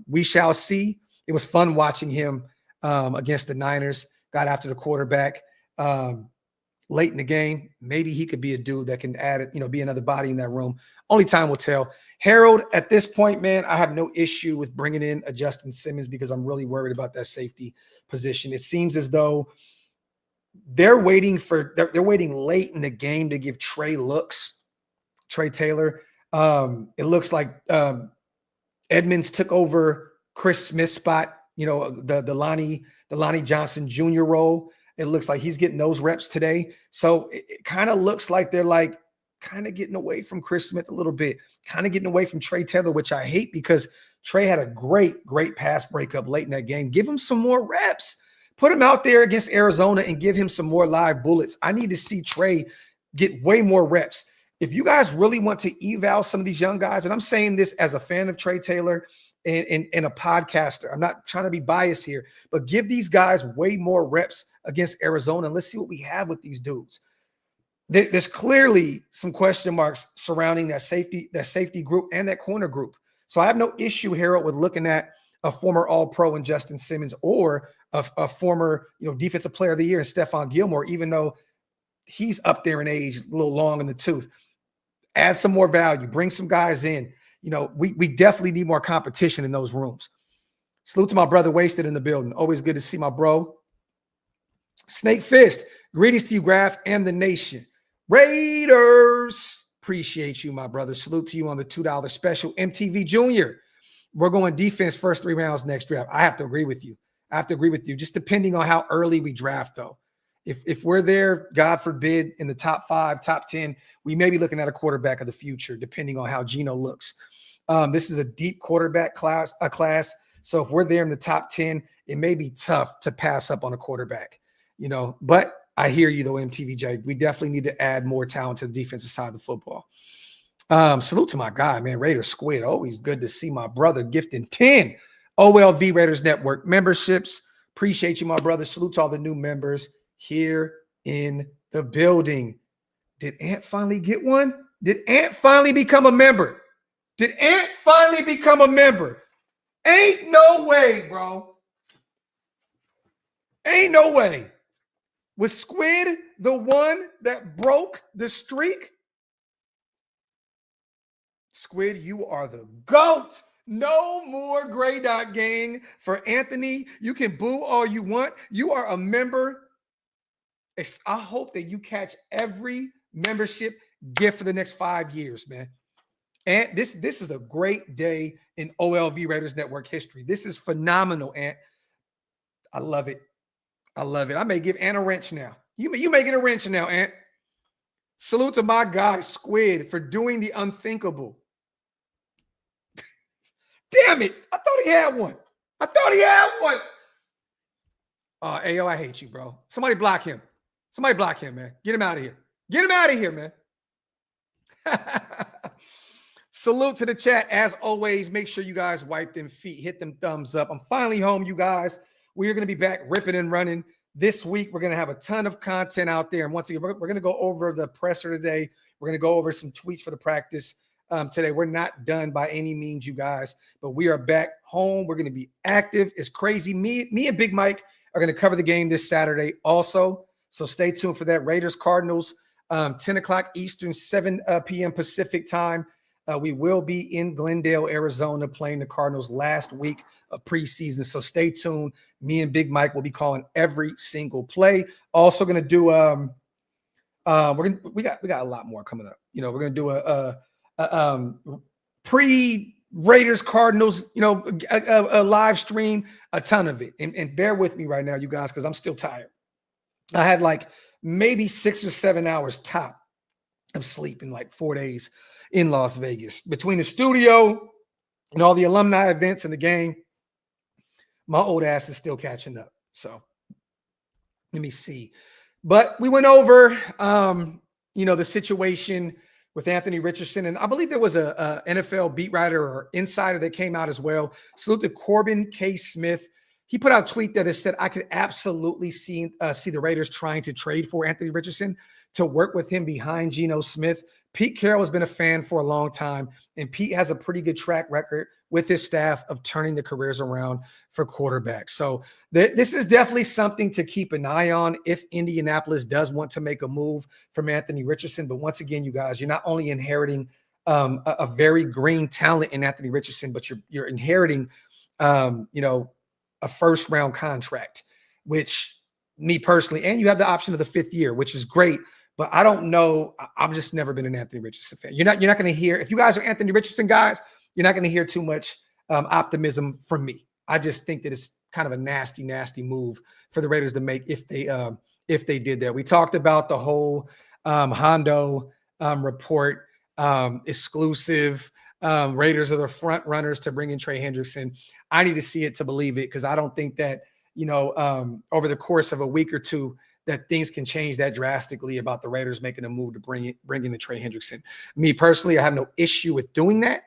We shall see. It was fun watching him against the Niners. Got after the quarterback. late in the game. Maybe he could be a dude that can add it, be another body in that room. Only time will tell. Harold, at this point, man, I have no issue with bringing in a Justin Simmons because I'm really worried about that safety position. It seems as though they're waiting late in the game to give Trey looks. Trey Taylor. It looks like Edmonds took over Chris Smith's spot, the Lonnie Johnson Jr. role. It looks like he's getting those reps today. So it kind of looks like they're like kind of getting away from Chris Smith a little bit, kind of getting away from Trey Taylor, which I hate because Trey had a great pass breakup late in that game. Give him some more reps. Put him out there against Arizona and give him some more live bullets. I need to see Trey get way more reps. If you guys really want to eval some of these young guys, and I'm saying this as a fan of Trey Taylor and a podcaster, I'm not trying to be biased here, but give these guys way more reps against Arizona. And let's see what we have with these dudes. There's clearly some question marks surrounding that safety group and that corner group. So I have no issue, Harold, with looking at a former All-Pro in Justin Simmons or a former, Defensive Player of the Year in Stephon Gilmore, even though he's up there in age, a little long in the tooth. Add some more value, bring some guys in. We definitely need more competition in those rooms. Salute to my brother Wasted in the building. Always good to see my bro. Snake Fist, greetings to you, Graphk, and the nation. Raiders, appreciate you, my brother. Salute to you on the $2 special. MTV Junior, we're going defense first 3 rounds next draft. I have to agree with you. Just depending on how early we draft, though. If we're there, God forbid, in the top 5, top 10, we may be looking at a quarterback of the future, depending on how Geno looks. This is a deep quarterback class. So if we're there in the top 10, it may be tough to pass up on a quarterback, But I hear you, though, MTVJ. We definitely need to add more talent to the defensive side of the football. Salute to my guy, man. Raiders Squid. Always good to see my brother gifting 10 OLV Raiders Network memberships. Appreciate you, my brother. Salute to all the new members here in the building. Did Ant finally get one? Did Ant finally become a member? Ain't no way, bro. Ain't no way. Was Squid the one that broke the streak? Squid, you are the GOAT. No more gray dot gang for Anthony. You can boo all you want. You are a member. I hope that you catch every membership gift for the next 5 years, man. And this is a great day in OLV Raiders Network history. This is phenomenal, Ant. I love it. I may give Ant a wrench now. You may get a wrench now, Ant. Salute to my guy, Squid, for doing the unthinkable. Damn it. I thought he had one. Ayo, I hate you, bro. Somebody block him. Man. Get him out of here, man. Salute to the chat. As always, make sure you guys wipe them feet. Hit them thumbs up. I'm finally home, you guys. We are going to be back ripping and running. This week, we're going to have a ton of content out there. And once again, we're going to go over the presser today. We're going to go over some tweets for the practice today. We're not done by any means, you guys. But we are back home. We're going to be active. It's crazy. Me and Big Mike are going to cover the game this Saturday also. So stay tuned for that. Raiders Cardinals, 10 o'clock Eastern, 7 p.m. Pacific time. We will be in Glendale, Arizona, playing the Cardinals last week of preseason. So stay tuned. Me and Big Mike will be calling every single play. Also going to do we got a lot more coming up. We're going to do a pre-Raiders Cardinals, a live stream, a ton of it. And bear with me right now, you guys, because I'm still tired. I had like maybe 6 or 7 hours top of sleep in like 4 days in Las Vegas. Between the studio and all the alumni events and the game, my old ass is still catching up. So let me see. But we went over, the situation with Anthony Richardson. And I believe there was a NFL beat writer or insider that came out as well. Salute to Corbin K. Smith. he put out a tweet that said, I could absolutely see the Raiders trying to trade for Anthony Richardson to work with him behind Geno Smith. Pete Carroll has been a fan for a long time, and Pete has a pretty good track record with his staff of turning the careers around for quarterbacks. So this is definitely something to keep an eye on if Indianapolis does want to make a move from Anthony Richardson. But once again, you guys, you're not only inheriting a very green talent in Anthony Richardson, but you're inheriting, a first-round contract, which me personally, and you have the option of the 5th year, which is great. But I don't know. I've just never been an Anthony Richardson fan. You're not going to hear, if you guys are Anthony Richardson guys, you're not going to hear too much optimism from me. I just think that it's kind of a nasty, nasty move for the Raiders to make if they did that. We talked about the whole Hondo report, exclusive. Raiders are the front runners to bring in Trey Hendrickson. I need to see it to believe it, because I don't think that, over the course of a week or two, that things can change that drastically about the Raiders making a move to bring in the Trey Hendrickson. Me personally, I have no issue with doing that.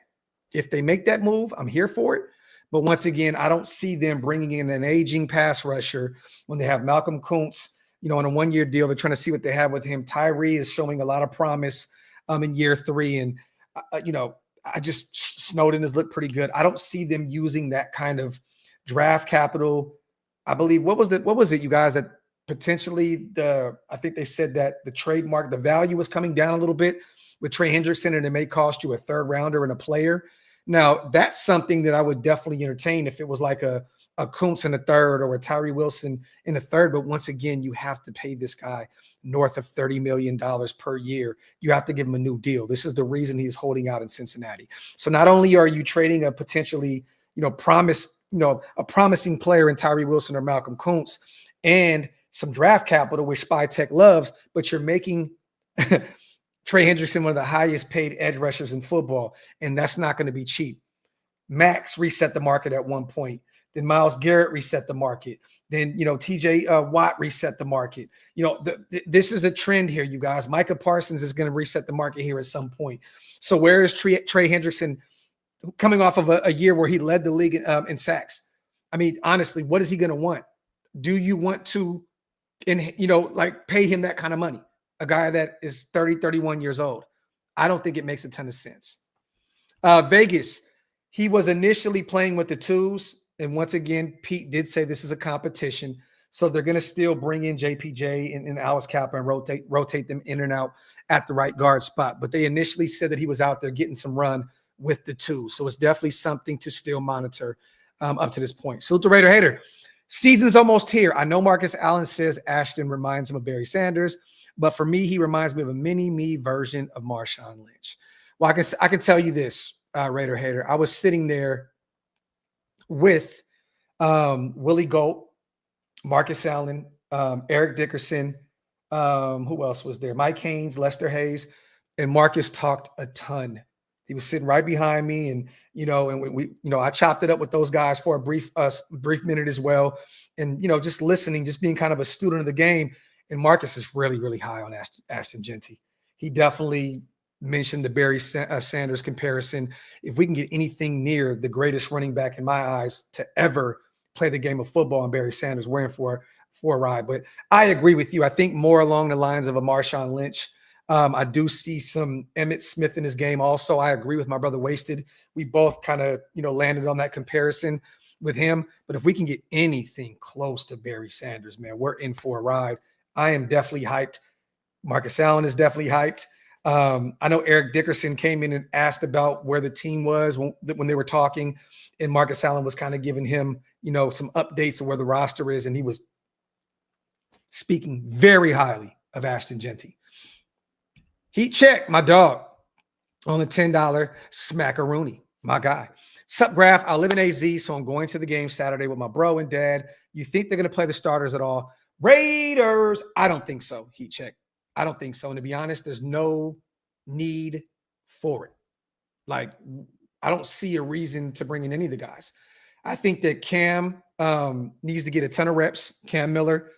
If they make that move, I'm here for it. But once again, I don't see them bringing in an aging pass rusher when they have Malcolm Kuntz, on a 1-year deal. They're trying to see what they have with him. Tyree is showing a lot of promise in year 3. And, I just, Snowden has looked pretty good. I don't see them using that kind of draft capital. I believe, what was it, you guys, that potentially I think they said that the value was coming down a little bit with Trey Hendrickson, and it may cost you a 3rd rounder and a player. Now, that's something that I would definitely entertain if it was like a Kuntz in the 3rd or a Tyree Wilson in the 3rd. But once again, you have to pay this guy north of $30 million per year. You have to give him a new deal. This is the reason he's holding out in Cincinnati. So not only are you trading a potentially, a promising player in Tyree Wilson or Malcolm Kuntz and some draft capital, which Spy Tech loves, but you're making Trey Hendrickson one of the highest paid edge rushers in football, and that's not going to be cheap. Max reset the market at one point. Then Myles Garrett reset the market. Then, TJ Watt reset the market. This is a trend here, you guys. Micah Parsons is going to reset the market here at some point. So where is Trey Hendrickson coming off of a year where he led the league in sacks? I mean, honestly, what is he going to want? Do you want to, pay him that kind of money? A guy that is 30, 31 years old. I don't think it makes a ton of sense. Vegas, he was initially playing with the 2s. And once again, Pete did say this is a competition. So they're going to still bring in JPJ and Alice Kappa and rotate them in and out at the right guard spot. But they initially said that he was out there getting some run with the 2s. So it's definitely something to still monitor up to this point. Salute the Raider Hater. Season's almost here. I know Marcus Allen says Ashton reminds him of Barry Sanders, but for me, he reminds me of a mini-me version of Marshawn Lynch. Well, I can tell you this, Raider Hater. I was sitting there with Willie Gold, Marcus Allen, Eric Dickerson. Who else was there? Mike Haynes, Lester Hayes, and Marcus talked a ton. He was sitting right behind me, and we I chopped it up with those guys for a brief minute as well, and just listening, just being kind of a student of the game. And Marcus is really, really high on Ashton Genty. He definitely mentioned the Barry Sanders comparison. If we can get anything near the greatest running back in my eyes to ever play the game of football, and Barry Sanders, we're in for a ride. But I agree with you. I think more along the lines of a Marshawn Lynch. I do see some Emmitt Smith in his game also. I agree with my brother Wasted. We both kind of, landed on that comparison with him. But if we can get anything close to Barry Sanders, man, we're in for a ride. I am definitely hyped. Marcus Allen is definitely hyped. I know Eric Dickerson came in and asked about where the team was when they were talking, and Marcus Allen was kind of giving him, some updates of where the roster is, and he was speaking very highly of Ashton Genty. Heat check, my dog, on the $10 smackaroonie, my guy. Sup, Graphk? I live in AZ, so I'm going to the game Saturday with my bro and dad. You think they're going to play the starters at all? Raiders, I don't think so, heat check. I don't think so. And to be honest, there's no need for it. Like, I don't see a reason to bring in any of the guys. I think that Cam needs to get a ton of reps, Cam Miller.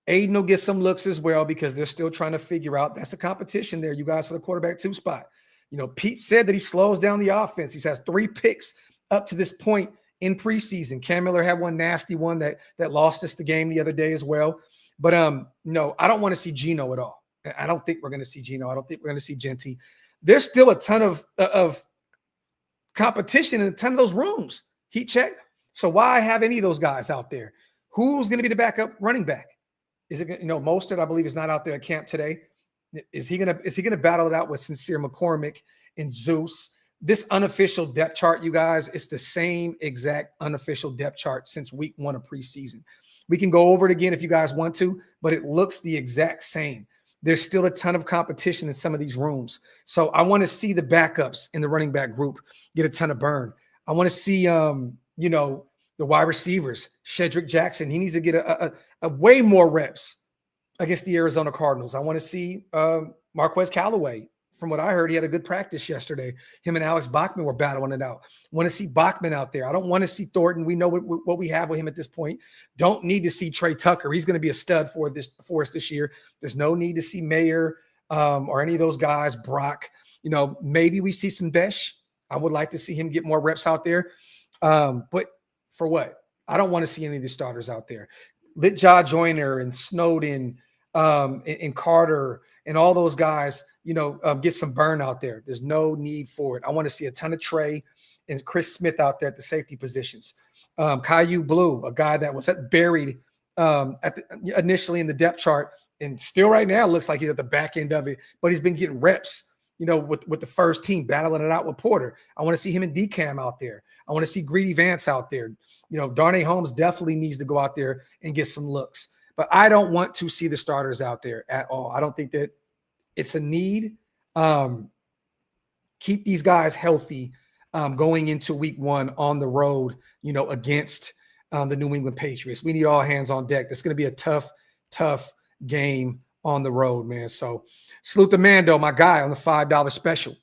Aiden will get some looks as well because they're still trying to figure out. That's a competition there, you guys, for the quarterback 2 spot. Pete said that he slows down the offense. He has 3 picks up to this point in preseason. Cam Miller had one nasty one that lost us the game the other day as well. But no, I don't want to see Geno at all. I don't think we're going to see Geno. I don't think we're going to see Genty. There's still a ton of competition in a ton of those rooms. Heat check. So why have any of those guys out there? Who's going to be the backup running back? Is it, Mostert, I believe, is not out there at camp today. Is he gonna battle it out with Sincere McCormick and Zeus? This unofficial depth chart, you guys, it's the same exact unofficial depth chart since week 1 of preseason. We can go over it again if you guys want to, but it looks the exact same. There's still a ton of competition in some of these rooms. So I want to see the backups in the running back group get a ton of burn. I want to see, the wide receivers. Shedrick Jackson, he needs to get a way more reps against the Arizona Cardinals. I want to see Marquez Callaway. From what I heard, he had a good practice yesterday. Him and Alex Bachman were battling it out. Want to see Bachman out there. I don't want to see Thornton. We know what we have with him at this point. Don't need to see Trey Tucker. He's going to be a stud for us this year. There's no need to see Mayer or any of those guys. Brock. Maybe we see some Besh. I would like to see him get more reps out there. But for what? I don't want to see any of the starters out there. Litjaw Joyner and Snowden and Carter and all those guys, get some burn out there. There's no need for it. I want to see a ton of Trey and Chris Smith out there at the safety positions. Caillou Blue, a guy that was buried initially in the depth chart and still right now looks like he's at the back end of it, but he's been getting reps, with the first team, battling it out with Porter. I want to see him and DCAM out there. I want to see Greedy Vance out there. Darnay Holmes definitely needs to go out there and get some looks. But I don't want to see the starters out there at all. I don't think that it's a need. Keep these guys healthy going into week 1 on the road, against the New England Patriots. We need all hands on deck. That's going to be a tough game on the road, man. So salute to Mando, my guy, on the $5 special.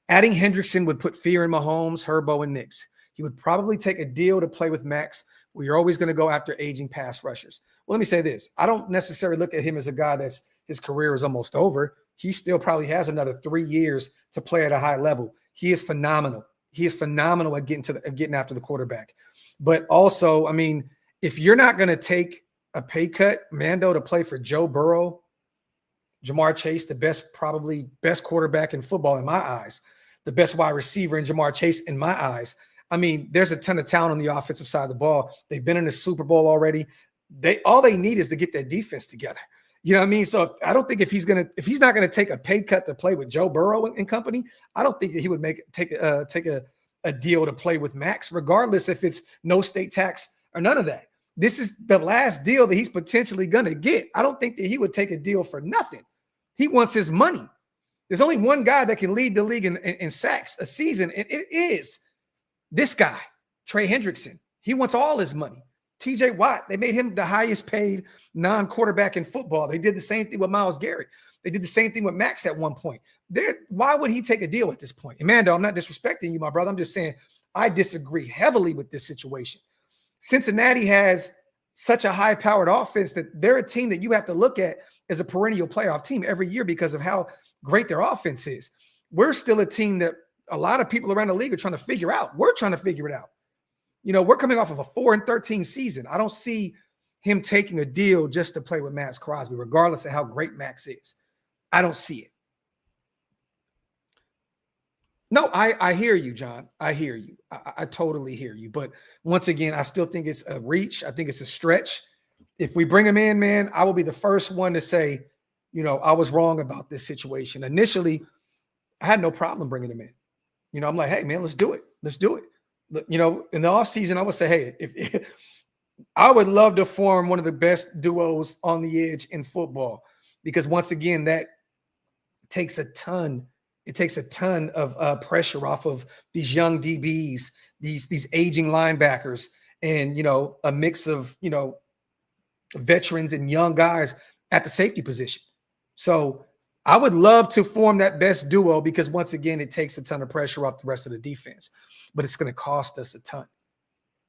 Adding Hendrickson would put fear in Mahomes, Herbo, and Nix. He would probably take a deal to play with Max. We're always going to go after aging pass rushers. Well, let me say this. I don't necessarily look at him as a guy that's his career is almost over. He still probably has another 3 years to play at a high level. He is phenomenal. He is phenomenal at getting after the quarterback. But also, if you're not going to take a pay cut, Mando, to play for Joe Burrow, Jamar Chase, the best quarterback in football in my eyes, the best wide receiver in Jamar Chase in my eyes. There's a ton of talent on the offensive side of the ball. They've been in the Super Bowl already. All they need is to get their defense together. So I don't think if he's not going to take a pay cut to play with Joe Burrow and company, I don't think that he would take a deal to play with Max, regardless if it's no state tax or none of that. This is the last deal that he's potentially going to get. I don't think that he would take a deal for nothing. He wants his money. There's only one guy that can lead the league in sacks a season, and it is this guy, Trey Hendrickson. He wants all his money. TJ Watt, they made him the highest paid non-quarterback in football. They did the same thing with Myles Garrett. They did the same thing with Max at one point. Why would he take a deal at this point? Amanda, I'm not disrespecting you, my brother. I'm just saying I disagree heavily with this situation. Cincinnati has such a high-powered offense that they're a team that you have to look at as a perennial playoff team every year because of how great their offense is. We're still a team that a lot of people around the league are trying to figure out. We're trying to figure it out. We're coming off of a 4-13 season. I don't see him taking a deal just to play with Max Crosby, regardless of how great Max is. I don't see it. No, I hear you, John. I hear you. I totally hear you. But once again, I still think it's a reach. I think it's a stretch. If we bring him in, man, I will be the first one to say, I was wrong about this situation. Initially, I had no problem bringing him in. I'm like, hey, man, let's do it. Let's do it. In the offseason, I would say, hey, if I would love to form one of the best duos on the edge in football, because once again, that takes a ton. It takes a ton of pressure off of these young DBs, these aging linebackers, and a mix of veterans and young guys at the safety position. So I would love to form that best duo because once again, it takes a ton of pressure off the rest of the defense, but it's going to cost us a ton.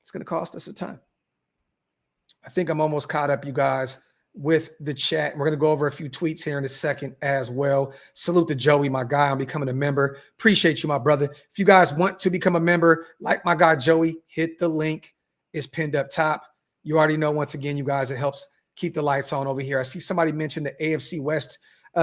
It's going to cost us a ton. I think I'm almost caught up, you guys. with the chat. We're going to go over a few tweets here in a second as well. Salute to Joey, my guy, on becoming a member. Appreciate you, my brother. If you guys want to become a member, like my guy Joey, hit the link. It's pinned up top. You already know, once again, you guys, it helps keep the lights on over here. I see somebody mentioned the AFC West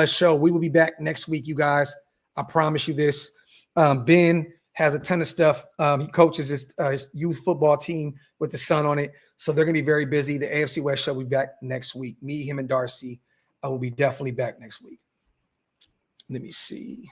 show. We will be back next week, you guys. I promise you this. Ben has a ton of stuff. He coaches his youth football team with the son on it. So they're going to be very busy. The AFC West show will be back next week. Me, him, and Darcy will be definitely back next week. Let me see.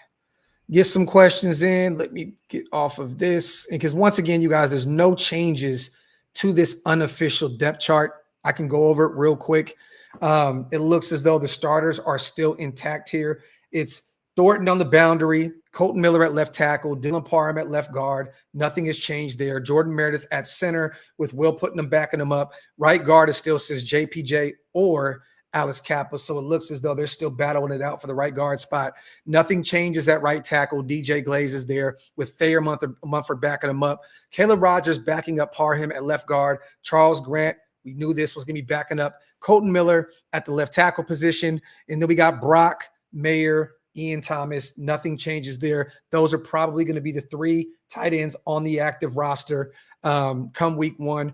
Get some questions in. Let me get off of this. Because once again, you guys, there's no changes to this unofficial depth chart. I can go over it real quick. It looks as though the starters are still intact here. It's Thornton on the boundary, Colton Miller at left tackle, Dylan Parham at left guard. Nothing has changed there. Jordan Meredith at center with Will Putnam backing him up. Right guard is still says JPJ or Alice Kappa. So it looks as though they're still battling it out for the right guard spot. Nothing changes at right tackle. DJ Glaze is there with Thayer Mumford backing him up. Caleb Rogers backing up Parham at left guard. Charles Grant, we knew this was going to be backing up Colton Miller at the left tackle position. And then we got Brock, Mayer, Ian Thomas. Nothing changes there. Those are probably going to be the three tight ends on the active roster come week one.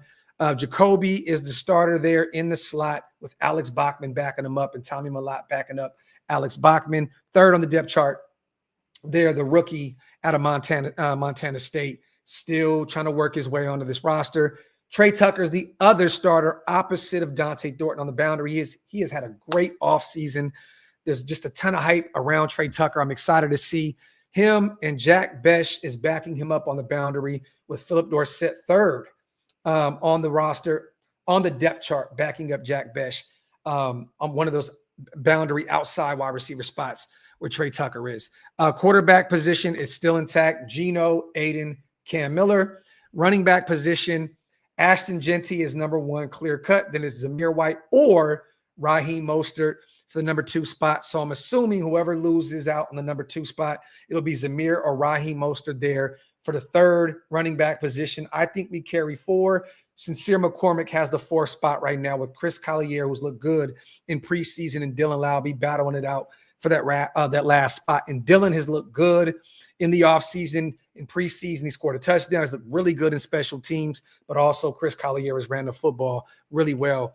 Jacoby is the starter there in the slot with Alex Bachman backing him up and Tommy Malott backing up Alex Bachman. Third on the depth chart there, the rookie out of Montana State, still trying to work his way onto this roster. Trey Tucker is the other starter opposite of Dante Thornton on the boundary. He has had a great offseason. There's just a ton of hype around Trey Tucker. I'm excited to see him, and Jack Besh is backing him up on the boundary with Philip Dorsett third on the roster, on the depth chart, backing up Jack Besh on one of those boundary outside wide receiver spots where Trey Tucker is. Quarterback position is still intact. Geno, Aiden, Cam Miller. Running back position, Ashton Genty is number one, clear cut. Then it's Zamir White or Raheem Mostert for the number 2 spot. So I'm assuming whoever loses out on the number 2 spot, it'll be Zamir or Raheem Mostert there for the third running back position. I think we carry 4. Sincere McCormick has the 4th spot right now with Chris Collier, who's looked good in preseason, and Dylan Lowby battling it out for that last spot. And Dylan has looked good in the offseason. In preseason, he scored a touchdown. He's looked really good in special teams, but also Chris Collier has ran the football really well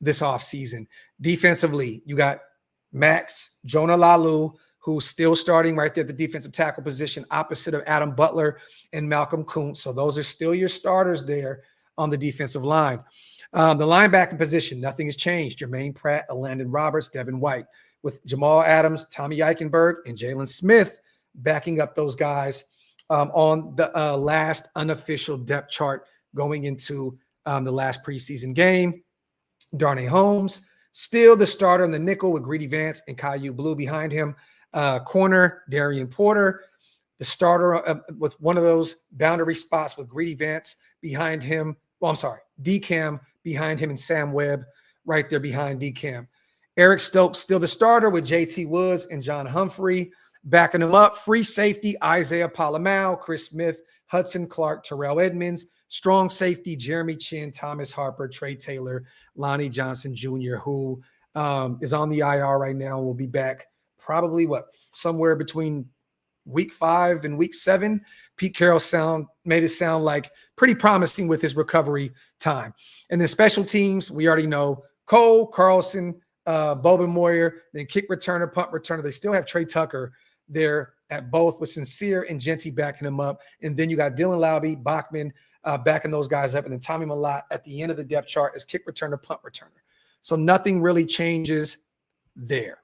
this offseason. Defensively, you got Max, Jonah Lalu, who's still starting right there at the defensive tackle position, opposite of Adam Butler and Malcolm Kuntz. So those are still your starters there on the defensive line. The linebacker position, nothing has changed. Jermaine Pratt, Landon Roberts, Devin White, with Jamal Adams, Tommy Eichenberg, and Jalen Smith backing up those guys on the last unofficial depth chart going into the last preseason game. Darnay Holmes, still the starter in the nickel with Greedy Vance and Caillou Blue behind him. Corner, Darian Porter, the starter with one of those boundary spots with Greedy Vance behind him. Well, I'm sorry, DCam behind him and Sam Webb right there behind DCam. Eric Stokes, still the starter with JT Woods and John Humphrey backing him up. Free safety, Isaiah Palamau, Chris Smith, Hudson Clark, Terrell Edmonds. Strong safety, Jeremy Chin, Thomas Harper, Trey Taylor, Lonnie Johnson Jr., who is on the IR right now and will be back probably somewhere between week 5 and week 7. Pete Carroll made it sound like pretty promising with his recovery time. And then special teams, we already know Cole, Carlson, Bobin Moyer, then kick returner, punt returner. They still have Trey Tucker there at both with Sincere and Genty backing him up. And then you got Dylan Lowby, Bachman backing those guys up. And then Tommy Malott at the end of the depth chart is kick returner, punt returner. So nothing really changes there.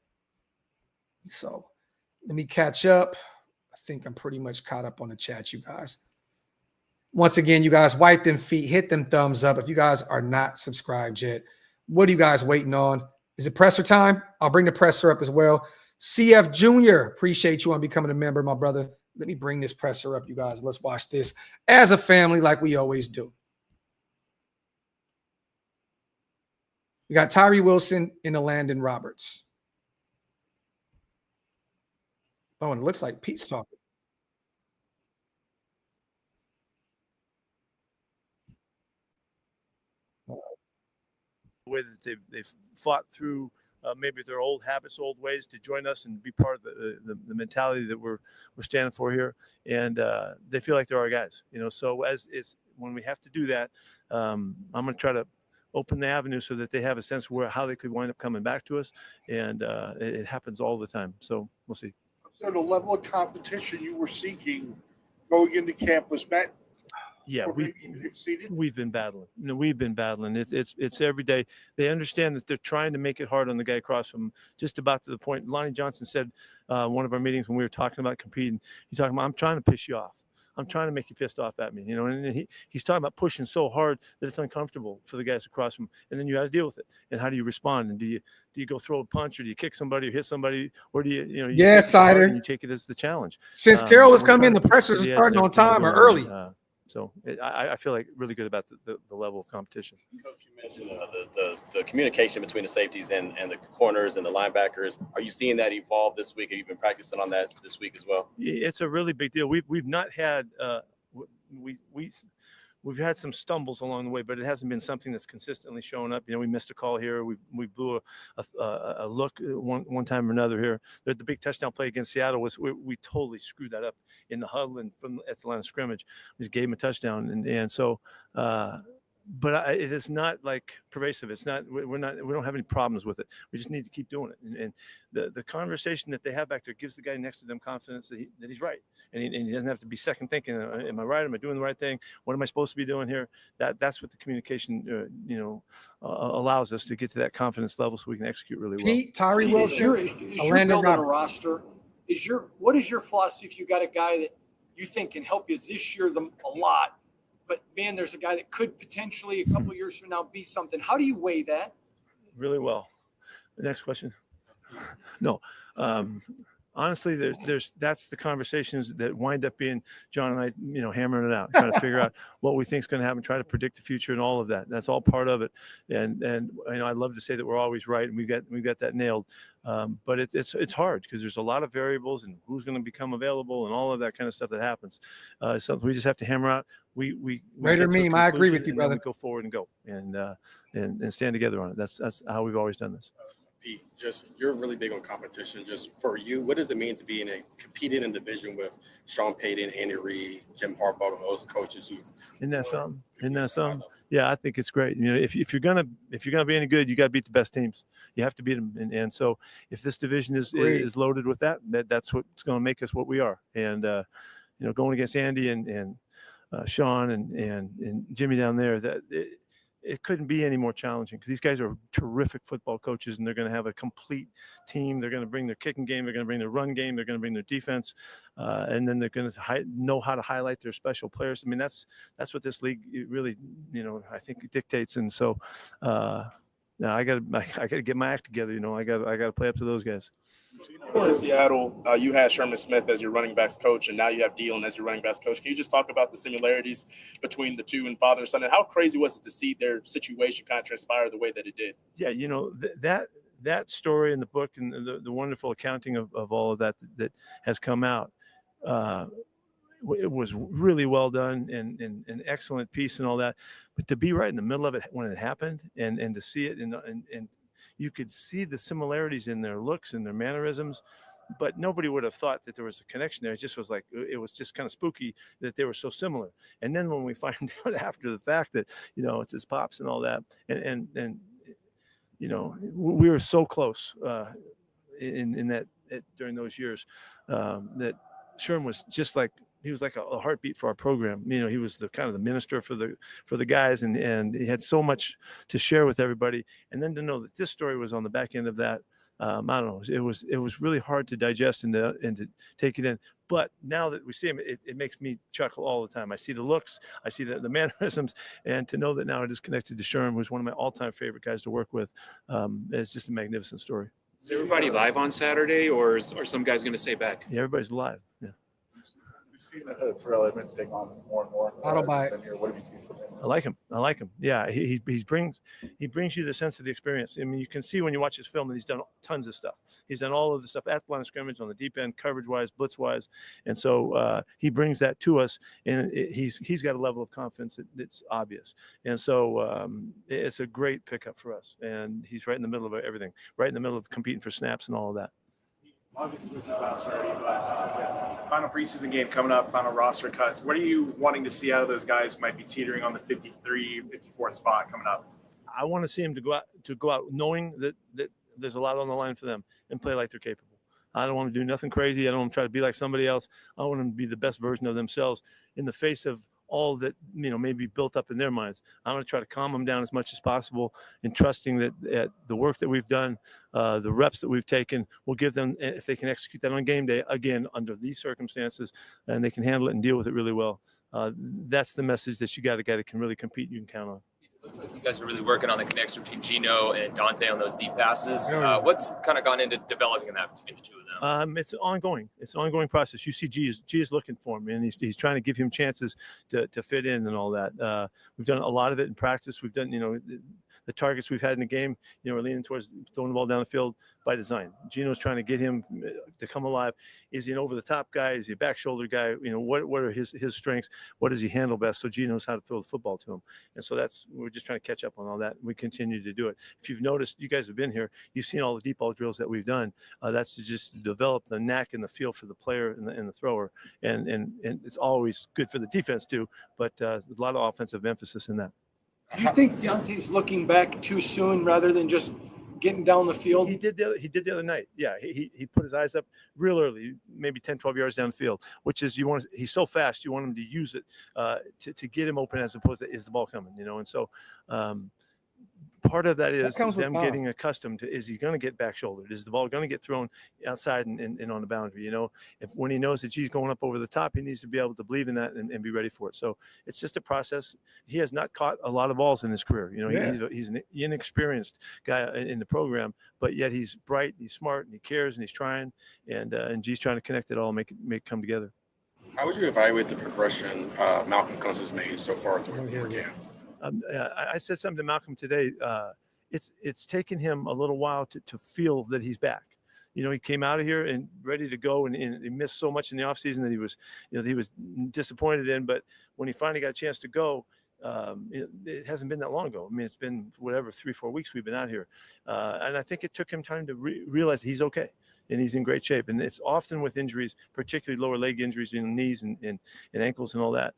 So let me catch up. I think I'm pretty much caught up on the chat, you guys. Once again, you guys, wipe them feet, hit them thumbs up. If you guys are not subscribed yet, what are you guys waiting on? Is it presser time? I'll bring the presser up as well. CF Jr., appreciate you on becoming a member, my brother. Let me bring this presser up, you guys. Let's watch this as a family like we always do. We got Tyree Wilson and Landon Roberts. Oh, and it looks like Pete's talking. the way that they've fought through maybe their old habits, old ways to join us and be part of the mentality that we're standing for here. And they feel like they're our guys, so when we have to do that, I'm going to try to open the avenue so that they have a sense of how they could wind up coming back to us. And it happens all the time. So we'll see. So the level of competition you were seeking going into camp was met? Yeah, we've been battling. We've been battling. It's every day. They understand that they're trying to make it hard on the guy across from them, just about to the point. Lonnie Johnson said one of our meetings when we were talking about competing, he's talking about, I'm trying to piss you off. I'm trying to make you pissed off at me, and he's talking about pushing so hard that it's uncomfortable for the guys across from him. And then you got to deal with it. And how do you respond? And do you go throw a punch, or do you kick somebody or hit somebody, or do you Cider. And you take it as the challenge. Since Carroll has come in, the pressures are starting on time or early. So I feel like really good about the level of competition. Coach, you mentioned the communication between the safeties and the corners and the linebackers. Are you seeing that evolve this week? Have you been practicing on that this week as well? It's a really big deal. We've not had we've had some stumbles along the way, but it hasn't been something that's consistently showing up. We missed a call here. We blew a look one time or another here. The big touchdown play against Seattle was we totally screwed that up in the huddle and at the line of scrimmage. We just gave him a touchdown, and so. But it is not like pervasive. It's not. We don't have any problems with it. We just need to keep doing it. And the conversation that they have back there gives the guy next to them confidence that he's right, and he doesn't have to be second thinking. Am I right? Am I doing the right thing? What am I supposed to be doing here? That's what the communication allows us to get to that confidence level, so we can execute really well. Tyree Wilson, is your building a roster? What is your philosophy if you got a guy that you think can help you this year a lot? But, man, there's a guy that could potentially a couple of years from now be something. How do you weigh that? Really well. The next question. No. Honestly, that's the conversations that wind up being John and I, hammering it out, trying to figure out what we think is going to happen, try to predict the future and all of that. That's all part of it. And I love to say that we're always right and we've got that nailed. But it's hard because there's a lot of variables and who's going to become available and all of that kind of stuff that happens. Something we just have to hammer out. We Raider meme. I agree with you, brother. We go forward and go and stand together on it. That's how we've always done this. Pete, you're really big on competition. Just for you, what does it mean to be competing in division with Sean Payton, Andy Reid, Jim Harbaugh, and those coaches who? Isn't that something? Yeah, I think it's great. If you're gonna be any good, you got to beat the best teams. You have to beat them, and so if this division is loaded with that's what's going to make us what we are. And going against Andy and Sean and Jimmy down there, it couldn't be any more challenging because these guys are terrific football coaches and they're going to have a complete team. They're going to bring their kicking game. They're going to bring their run game. They're going to bring their defense. And then they're going to know how to highlight their special players. I mean, that's what this league really, I think dictates. And so I got to get my act together. I got to play up to those guys. In Seattle, you had Sherman Smith as your running backs coach, and now you have Dillon as your running backs coach. Can you just talk about the similarities between the two and father and son, and how crazy was it to see their situation kind of transpire the way that it did? Yeah, that story in the book and the wonderful accounting of all of that has come out. It was really well done and an excellent piece and all that. But to be right in the middle of it when it happened and to see it and you could see the similarities in their looks and their mannerisms, but nobody would have thought that there was a connection there. It just was it was just kind of spooky that they were so similar. And then when we find out after the fact that, it's his pops and all that, and we were so close in that during those years that Sherm was just he was like a heartbeat for our program. He was the kind of the minister for the guys, and he had so much to share with everybody. And then to know that this story was on the back end of that, I don't know. It was really hard to digest and to take it in. But now that we see him, it makes me chuckle all the time. I see the looks, I see the mannerisms, and to know that now it is connected to Sherm, who's one of my all-time favorite guys to work with, is just a magnificent story. Is everybody live on Saturday, or are some guys going to stay back? Yeah, everybody's live. Yeah. We've seen Terrell Edmonds take on more and more. Auto buy. What have you seen from him? I like him. Yeah, he brings you the sense of the experience. I mean, you can see when you watch his film that he's done tons of stuff. He's done all of the stuff at the line of scrimmage, on the deep end, coverage-wise, blitz-wise, and so he brings that to us. And he's got a level of confidence that's obvious. And so it's a great pickup for us. And he's right in the middle of everything, right in the middle of competing for snaps and all of that. Obviously, this is us already, but final preseason game coming up, final roster cuts. What are you wanting to see out of those guys who might be teetering on the 53, 54th spot coming up? I want to see them to go out knowing that there's a lot on the line for them and play like they're capable. I don't want to do nothing crazy. I don't want to try to be like somebody else. I want them to be the best version of themselves in the face of all that, may be built up in their minds. I'm going to try to calm them down as much as possible and trusting that the work that we've done, the reps that we've taken will give them, if they can execute that on game day, again, under these circumstances, and they can handle it and deal with it really well. That's the message that you got a guy that can really compete, you can count on. Looks like you guys are really working on the connection between Gino and Dante on those deep passes. What's kind of gone into developing that between the two of them? It's ongoing. It's an ongoing process. You see, G is looking for him, and he's trying to give him chances to fit in and all that. We've done a lot of it in practice. We've done, the targets we've had in the game, we're leaning towards throwing the ball down the field by design. Gino's trying to get him to come alive. Is he an over-the-top guy? Is he a back shoulder guy? What are his strengths? What does he handle best? So Gino knows how to throw the football to him. And so we're just trying to catch up on all that. We continue to do it. If you've noticed, you guys have been here, you've seen all the deep ball drills that we've done. That's to just develop the knack and the feel for the player and the thrower. And it's always good for the defense too, but there's a lot of offensive emphasis in that. Do you think Dante's looking back too soon rather than just getting down the field? He did the other night. Yeah, he put his eyes up real early, maybe 10, 12 yards down the field, which is he's so fast, you want him to use it to get him open as opposed to is the ball coming, and so part of that is them getting accustomed to, is he going to get back shouldered? Is the ball going to get thrown outside and on the boundary? When he knows that G's going up over the top, he needs to be able to believe in that and be ready for it. So it's just a process. He has not caught a lot of balls in his career. He's an inexperienced guy in the program, but yet he's bright, he's smart, and he cares, and he's trying, and G's trying to connect it all, make it come together. How would you evaluate the progression Malcolm Kuntz has made so far through camp? I said something to Malcolm today. It's taken him a little while to feel that he's back. He came out of here and ready to go, and he missed so much in the offseason that he was disappointed in. But when he finally got a chance to go, it hasn't been that long ago. I mean, it's been 3-4 weeks we've been out here, and I think it took him time to realize he's okay and he's in great shape. And it's often with injuries, particularly lower leg injuries, knees and ankles and all that.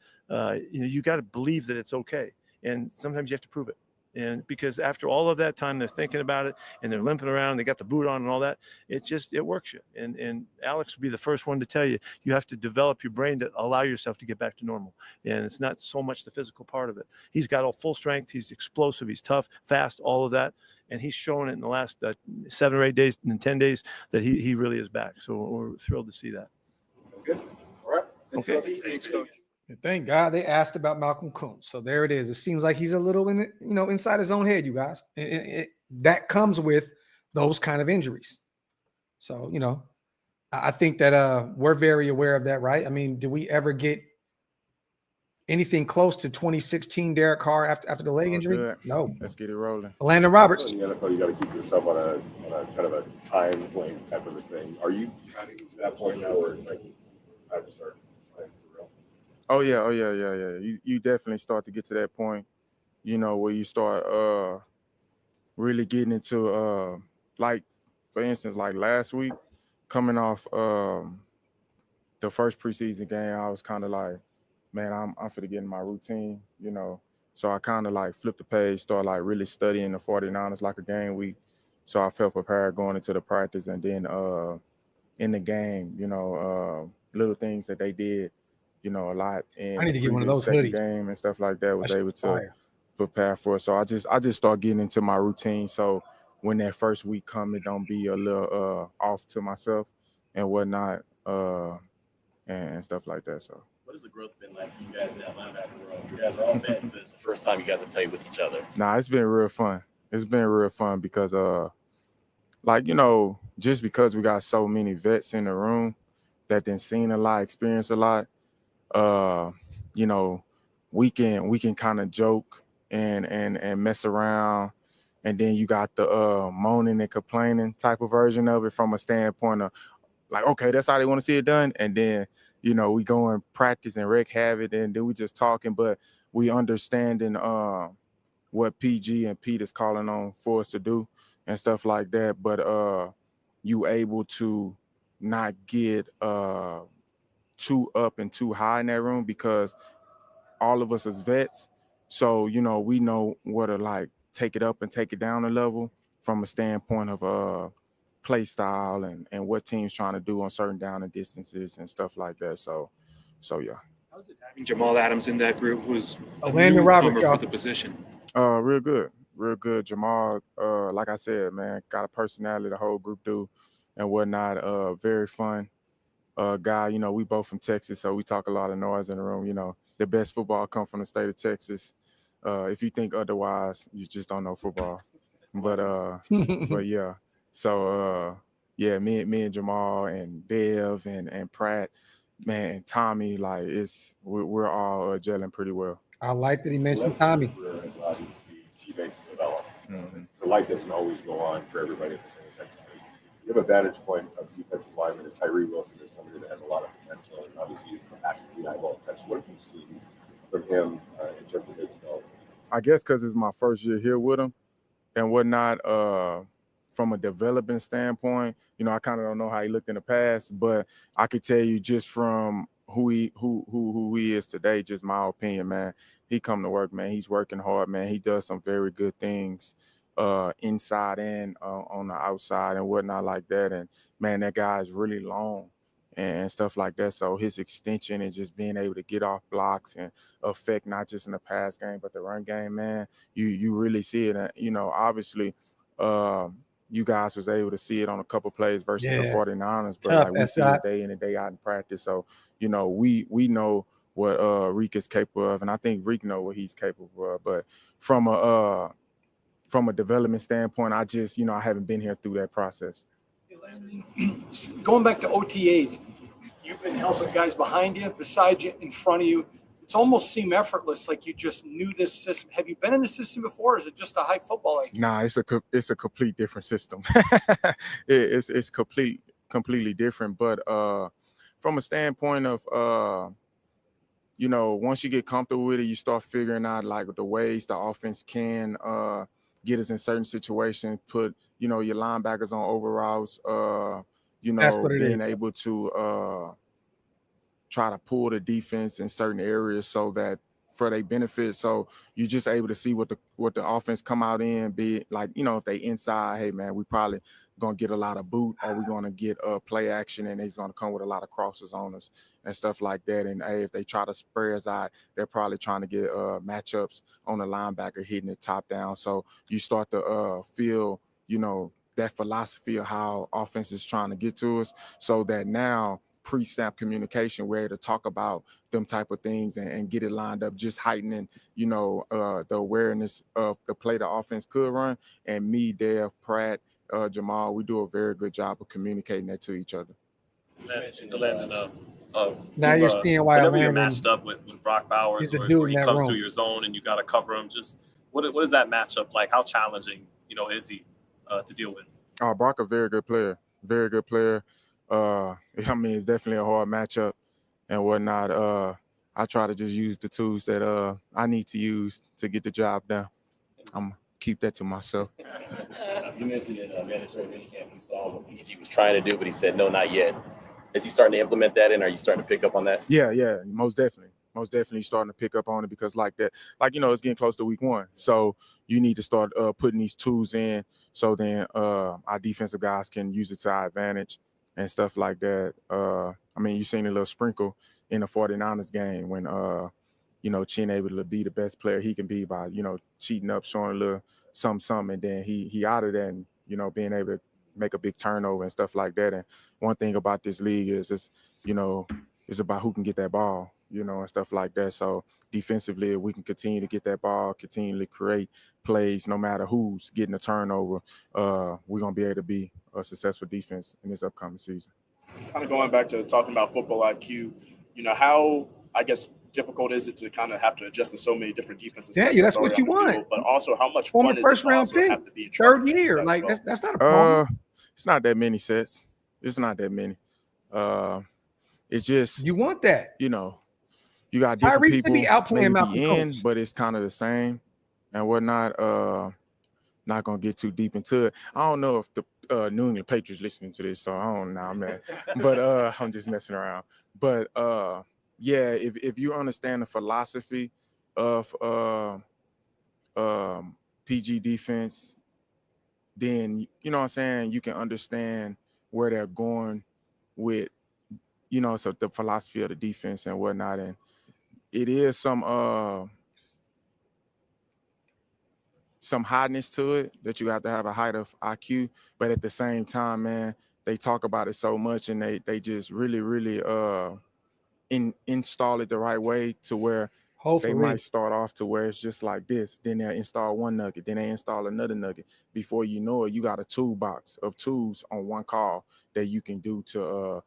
You got to believe that it's okay. And sometimes you have to prove it. And because after all of that time, they're thinking about it and they're limping around, they got the boot on and all that. It works you. And Alex will be the first one to tell you have to develop your brain to allow yourself to get back to normal. And it's not so much the physical part of it. He's got all full strength. He's explosive. He's tough, fast, all of that. And he's shown it in the last 7 or 8 days and 10 days that he really is back. So we're thrilled to see that. Good. All right. Okay. Thanks, Coach. Thank God they asked about Malcolm Kuntz. So there it is. It seems like he's a little inside his own head, you guys. That comes with those kind of injuries. So, I think that we're very aware of that, right? I mean, do we ever get anything close to 2016 Derek Carr after the leg injury? Good. No. Let's get it rolling. Landon Roberts. In the NFL, you got to keep yourself on a kind of a time lane type of a thing. Are you kind of to that point now where it's like I have to start playing for real? Oh yeah. You definitely start to get to that point, where you start really getting into like, for instance, like last week, coming off the first preseason game, I was kind of like, man, I'm finna get in my routine, So I kind of like flipped the page, started like really studying the 49ers like a game week. So I felt prepared going into the practice, and then in the game, little things that they did, a lot. And I need to get one of those hoodies. Game and stuff like that, was able to prepare for it. So I just start getting into my routine. So when that first week comes, it don't be a little off to myself and whatnot, and stuff like that. So. What has the growth been like for you guys in that linebacker role? You guys are all vets, but it's the first time you guys have played with each other. Nah, it's been real fun. It's been real fun because, just because we got so many vets in the room that then seen a lot, experienced a lot, we can kind of joke and mess around. And then you got the moaning and complaining type of version of it from a standpoint of like, okay, that's how they want to see it done. And then, we go and practice and wreak havoc, and then we just talking, but we understanding what PG and Pete is calling on for us to do and stuff like that. But you able to not get too up and too high in that room, because all of us as vets, so we know what to like take it up and take it down a level from a standpoint of play style and what teams trying to do on certain down and distances and stuff like that. So yeah. How's it having Jamal Adams in that group, who's a Landon Roberts for the position? Real good. Jamal, like I said, man, got a personality, the whole group do and whatnot. Very fun guy. We both from Texas, so we talk a lot of noise in the room. The best football come from the state of Texas. If you think otherwise, you just don't know football. But yeah. So me and Jamal and Dev and Pratt, man, and Tommy, like we're all gelling pretty well. I like that he mentioned Tommy. Allowed you to see teammates develop. The light doesn't always go on for everybody at the same time. You have a vantage point of defensive lineman, and Tyree Wilson is somebody that has a lot of potential, and obviously passes the eyeball test. What have you seen from him in terms of his development? I guess because it's my first year here with him and whatnot. From a development standpoint, I kind of don't know how he looked in the past, but I could tell you just from who he is today, just my opinion, man. He come to work, man. He's working hard, man. He does some very good things inside and on the outside and whatnot like that. And man, that guy is really long and stuff like that. So his extension and just being able to get off blocks and affect not just in the pass game but the run game, man. You really see it. And, obviously. You guys was able to see it on a couple plays versus the 49ers, but like we see it day in and day out in practice. So, we know what Reek is capable of, and I think Reek know what he's capable of. But from a development standpoint, I just, I haven't been here through that process. Going back to OTAs, you've been helping guys behind you, beside you, in front of you. It's almost seemed effortless, like you just knew this system. Have you been in the system before, or is it just a high football IQ? Nah, it's a complete different system. it's completely different. But from a standpoint of once you get comfortable with it, you start figuring out like the ways the offense can get us in certain situations, put your linebackers on over routes, being able to try to pull the defense in certain areas so that for their benefit. So you're just able to see what the offense come out in, be like, if they inside, hey man, we probably gonna get a lot of boot, or we're gonna get play action, and they're gonna come with a lot of crosses on us and stuff like that. And hey, if they try to spray us out, they're probably trying to get matchups on the linebacker hitting it top down. So you start to feel, that philosophy of how offense is trying to get to us, so that now pre-snap communication, we're able to talk about them type of things and get it lined up, just heightening, the awareness of the play the offense could run. And me, Dev, Pratt, Jamal, we do a very good job of communicating that to each other. Now you're seeing why whenever you're matched up with Brock Bowers, or he comes through your zone and you got to cover him, just what is that matchup like? How challenging, is he to deal with? Brock, a very good player. It's definitely a hard matchup and whatnot. I try to just use the tools that I need to use to get the job done. I'm keep that to myself. You mentioned in mandatory minicamp you saw what PG was trying to do, but he said no, not yet. Is he starting to implement that, and are you starting to pick up on that? Yeah, most definitely starting to pick up on it, because it's getting close to week 1. So you need to start putting these tools in, so then our defensive guys can use it to our advantage and stuff like that. You seen a little sprinkle in the 49ers game when, Chin able to be the best player he can be by, cheating up, showing a little something, and then he out of that and, being able to make a big turnover and stuff like that. And one thing about this league is it's about who can get that ball, and stuff like that. So defensively, if we can continue to get that ball, continually create plays, no matter who's getting a turnover, we're going to be able to be a successful defense in this upcoming season. Kind of going back to talking about football IQ, how, I guess, difficult is it to kind of have to adjust to so many different defenses? Yeah, that's what you want. But also, how much Former fun is it first to round also pick, have to be in third year? Like that's not a problem. It's not that many sets. It's not that many. It's just you want that. You know, you got different Tyree people be outplaying maybe Malcolm in, Coates. but it's kind of the same and whatnot. Not gonna get too deep into it. I don't know if the New England Patriots listening to this, so I don't know, man. But I'm just messing around. But yeah, if you understand the philosophy of PG defense, then you know what I'm saying, you can understand where they're going with, you know, so the philosophy of the defense and whatnot. And it is some highness to it that you have to have a height of IQ, but at the same time, man, they talk about it so much and they just really install it the right way to where hopefully they might start off to where it's just like this, then they'll install one nugget, then they install another nugget. Before you know it, you got a toolbox of tools on one call that you can do to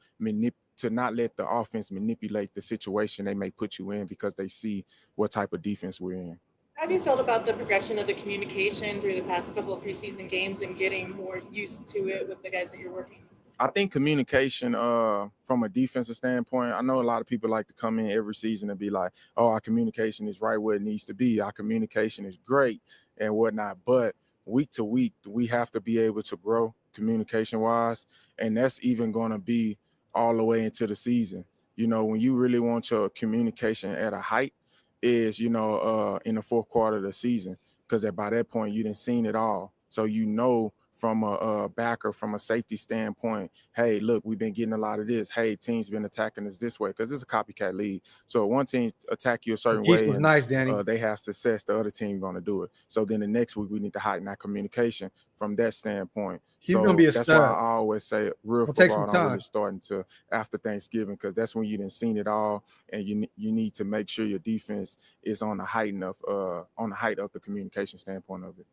not let the offense manipulate the situation they may put you in because they see what type of defense we're in. How have you felt about the progression of the communication through the past couple of preseason games and getting more used to it with the guys that you're working? I think communication from a defensive standpoint, I know a lot of people like to come in every season and be like, oh, our communication is right where it needs to be. Our communication is great and whatnot. But week to week, we have to be able to grow communication-wise, and that's even going to be all the way into the season. You know, when you really want your communication at a height is, you know, in the fourth quarter of the season, because by that point, you done seen it all. So you know from a backer, from a safety standpoint, hey, look, we've been getting a lot of this. Hey, teams been attacking us this way because it's a copycat league. So one team attack you a certain way, was and nice, Danny. They have success, the other team going to do it. So then the next week we need to heighten our communication from that standpoint. He's so gonna be a that's stud. why I always say real football don't really starting to after Thanksgiving, because that's when you done seen it all, and you need to make sure your defense is on the height of the communication standpoint of it.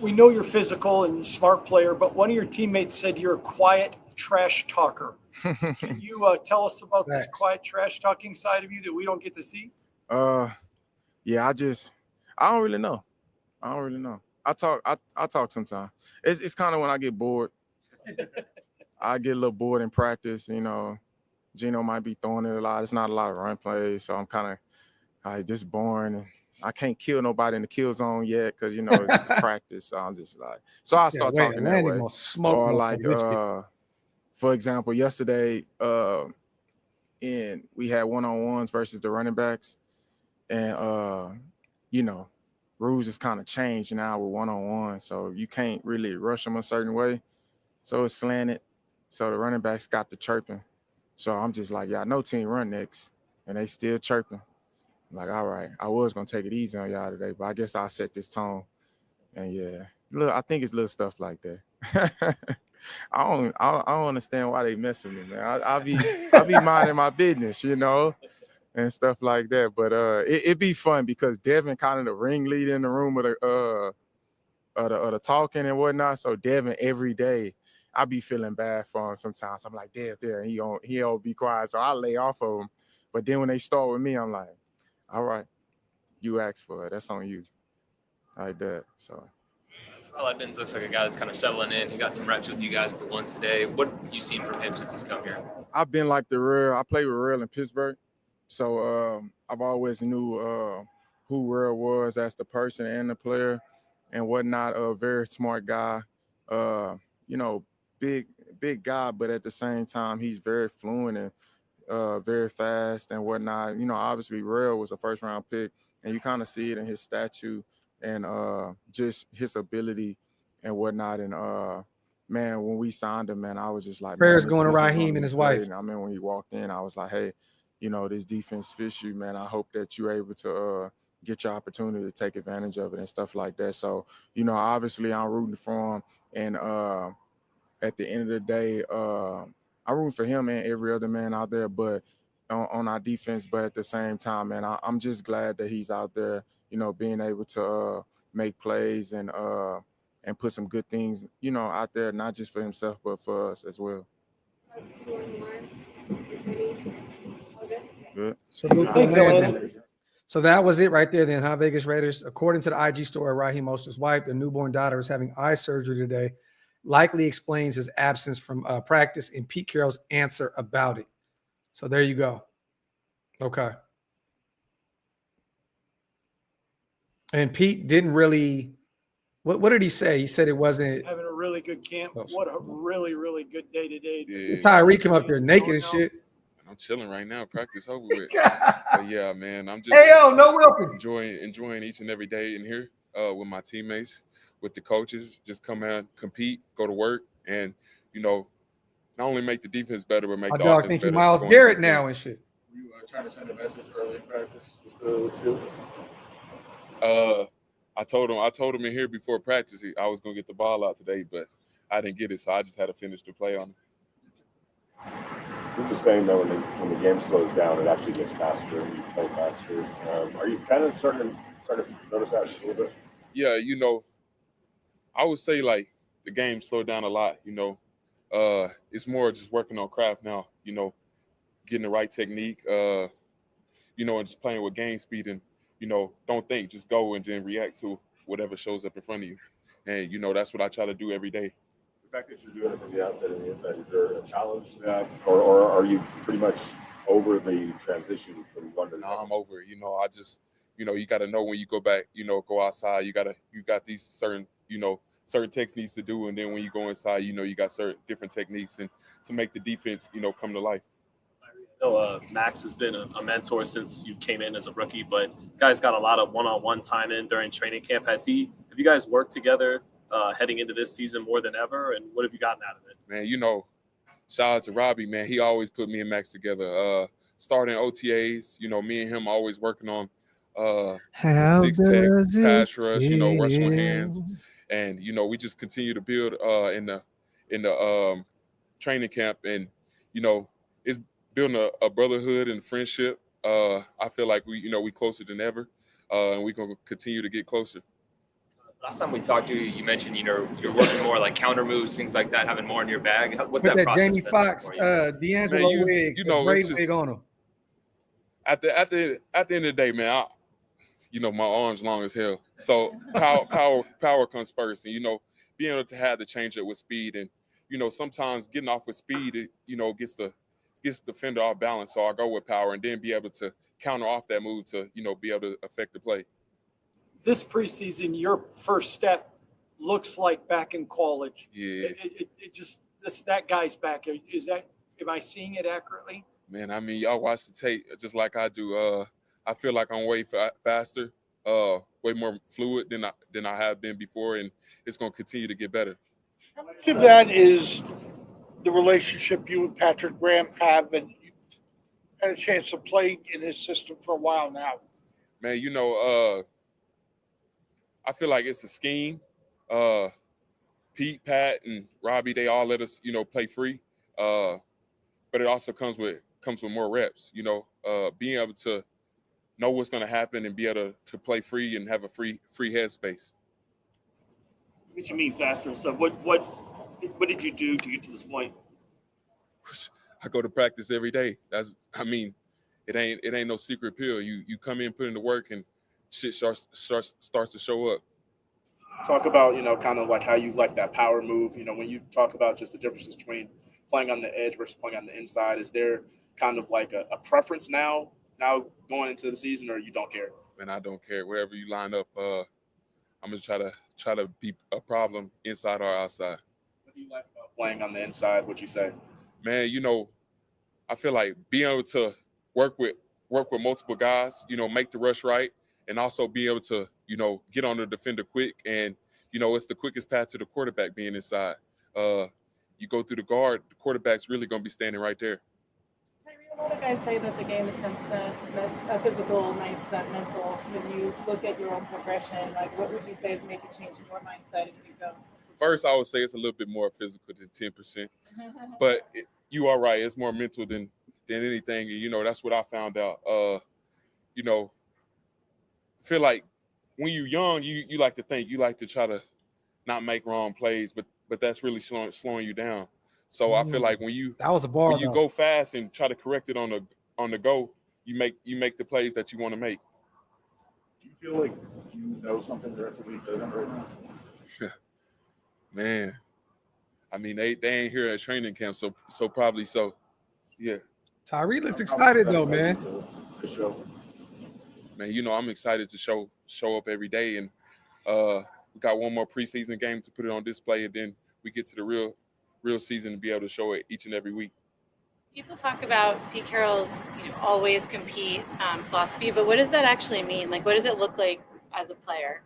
We know you're physical and smart player, but one of your teammates said you're a quiet trash talker. Can you tell us about this quiet trash talking side of you that we don't get to see? Yeah, I don't really know. I talk sometimes. It's kind of when I get bored. I get a little bored in practice. You know, Gino might be throwing it a lot. It's not a lot of run plays, so I'm kind of just boring. And I can't kill nobody in the kill zone yet because, you know, it's practice. So I'm just like, so I start talking that way. Or like, for example, yesterday, we had one-on-ones versus the running backs, and you know, rules has kind of changed now with one-on-one, so you can't really rush them a certain way. So it's slanted. So the running backs got the chirping. So I'm just like, yeah, no team run next, and they still chirping. I'm like, all right, I was gonna take it easy on y'all today, but I guess I'll set this tone. And yeah, look, I think it's little stuff like that. I don't understand why they mess with me, man. I be minding my business, you know, and stuff like that. But it be fun because Devin kind of the ringleader in the room of the talking and whatnot. So Devin every day, I be feeling bad for him sometimes. I'm like, Dev, he don't be quiet, so I lay off of him. But then when they start with me, I'm like, all right, you asked for it. That's on you. Like that. So. Edmonds looks like a guy that's kind of settling in. He got some reps with you guys at the ones today. What have you seen from him since he's come here? I've been like the real. I played with Real in Pittsburgh, so I've always knew who Real was as the person and the player and whatnot. A very smart guy, you know, big guy, but at the same time, he's very fluent and very fast and whatnot. You know, obviously Real was a first-round pick, and you kind of see it in his statue and just his ability and whatnot. And man, when we signed him, man, I was just like, prayers man, going to Raheem and his wife. And I mean, when he walked in, I was like, hey, you know, this defense fits you, man. I hope that you're able to get your opportunity to take advantage of it and stuff like that. So, you know, obviously I'm rooting for him. And at the end of the day, I root for him and every other man out there, but on our defense. But at the same time, man, I'm just glad that he's out there, you know, being able to make plays and put some good things, you know, out there, not just for himself, but for us as well. Good. Thanks, man. So that was it right there then, huh, Vegas Raiders? According to the IG story, Raheem Mostert's wife, their newborn daughter is having eye surgery today. Likely explains his absence from practice and Pete Carroll's answer about it. So there you go. Okay. And Pete didn't really – what did he say? He said it wasn't – having a really good camp. What a really, really good day today. Yeah. Tyree came up there naked and shit. I'm chilling right now. Practice over with. But yeah, man, I'm just no welcome. enjoying each and every day in here with my teammates, with the coaches. Just come out, compete, go to work, and not only make the defense better, but make the offense think better. you Myles Garrett now and shit. Were you trying to send a message early in practice with you? I told him in here before practice I was gonna get the ball out today, but I didn't get it, so I just had to finish the play on it. You're just saying that when the game slows down, it actually gets faster and you play faster. Are you kind of starting to notice that a little bit? Yeah, I would say like the game slowed down a lot. It's more just working on craft now. Getting the right technique. And just playing with game speed and don't think, just go and then react to whatever shows up in front of you. And that's what I try to do every day. The fact that you're doing it from the outside and the inside, is there a challenge to that, or are you pretty much over the transition from one to the other? I'm over it. I just, you got to know when you go back, go outside, you got these certain techniques to do. And then when you go inside, you got certain different techniques and to make the defense, come to life. I know Max has been a mentor since you came in as a rookie, but you guys got a lot of one-on-one time in during training camp. Have you guys worked together heading into this season more than ever, and what have you gotten out of it? Man, shout out to Robbie, man. He always put me and Max together. Starting OTAs, me and him always working on 6-tech, pass rush, rush on hands. And, we just continue to build in the training camp. And, it's building a brotherhood and friendship. I feel like we closer than ever, and we're going to continue to get closer. Last time we talked to you, you mentioned you're working more like counter moves, things like that, having more in your bag. What's that process Jamie been Foxx, like for you? D'Angelo wig, great wig on him. At the end of the day, man, my arm's long as hell. So power comes first, and being able to have the changeup with speed, and sometimes getting off with speed, it gets the defender off balance. So I go with power, and then be able to counter off that move to be able to affect the play. This preseason, your first step looks like back in college. Yeah. It just that guy's back. Am I seeing it accurately? Man, y'all watch the tape just like I do. I feel like I'm way faster, way more fluid than I have been before, and it's going to continue to get better. How much of that is the relationship you and Patrick Graham have, and you had a chance to play in his system for a while now? Man, I feel like it's the scheme. Pete, Pat, and Robbie, they all let us, play free. But it also comes with more reps, being able to know what's going to happen and be able to play free and have a free headspace. What you mean faster? So what did you do to get to this point? I go to practice every day. It ain't no secret pill. You come in, put in the work, and shit starts to show up. Talk about, kind of like how you like that power move. When you talk about just the differences between playing on the edge versus playing on the inside, is there kind of like a preference now going into the season, or you don't care? Man, I don't care. Wherever you line up, I'm gonna try to be a problem inside or outside. What do you like about playing on the inside? What'd you say? Man, I feel like being able to work with multiple guys, make the rush right, and also be able to, get on the defender quick. And, it's the quickest path to the quarterback being inside. You go through the guard, the quarterback's really going to be standing right there. Tyree, a lot of guys say that the game is 10% physical, 90% mental. When you look at your own progression, what would you say is maybe changing your mindset as you go? First, I would say it's a little bit more physical than 10%. But you are right. It's more mental than anything. And, that's what I found out. I feel like when you're young, you like to think, you like to try to not make wrong plays, but that's really slowing you down. So I feel like when you that was a bar, when you go fast and try to correct it on the go, you make the plays that you want to make. Do you feel like you know something the rest of the league doesn't right now? Man, I mean they ain't here at training camp, so probably so. Yeah. Tyree looks excited though, man. The show. Man, you know I'm excited to show up every day, and we got one more preseason game to put it on display, and then we get to the real season to be able to show it each and every week. People talk about Pete Carroll's always compete philosophy, but what does that actually mean? Like, what does it look like as a player?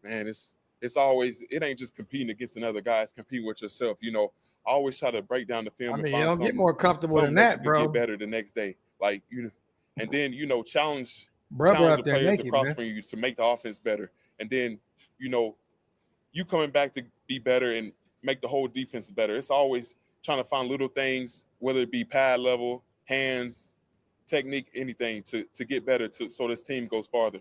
Man, it's always, it ain't just competing against another guy, it's competing with yourself. I always try to break down the film. I mean, and you find don't get more comfortable than that, bro. Get better the next day, like and then challenge the players across from you to make the offense better, and then you coming back to be better and make the whole defense better. It's always trying to find little things, whether it be pad level, hands, technique, anything to get better so this team goes farther.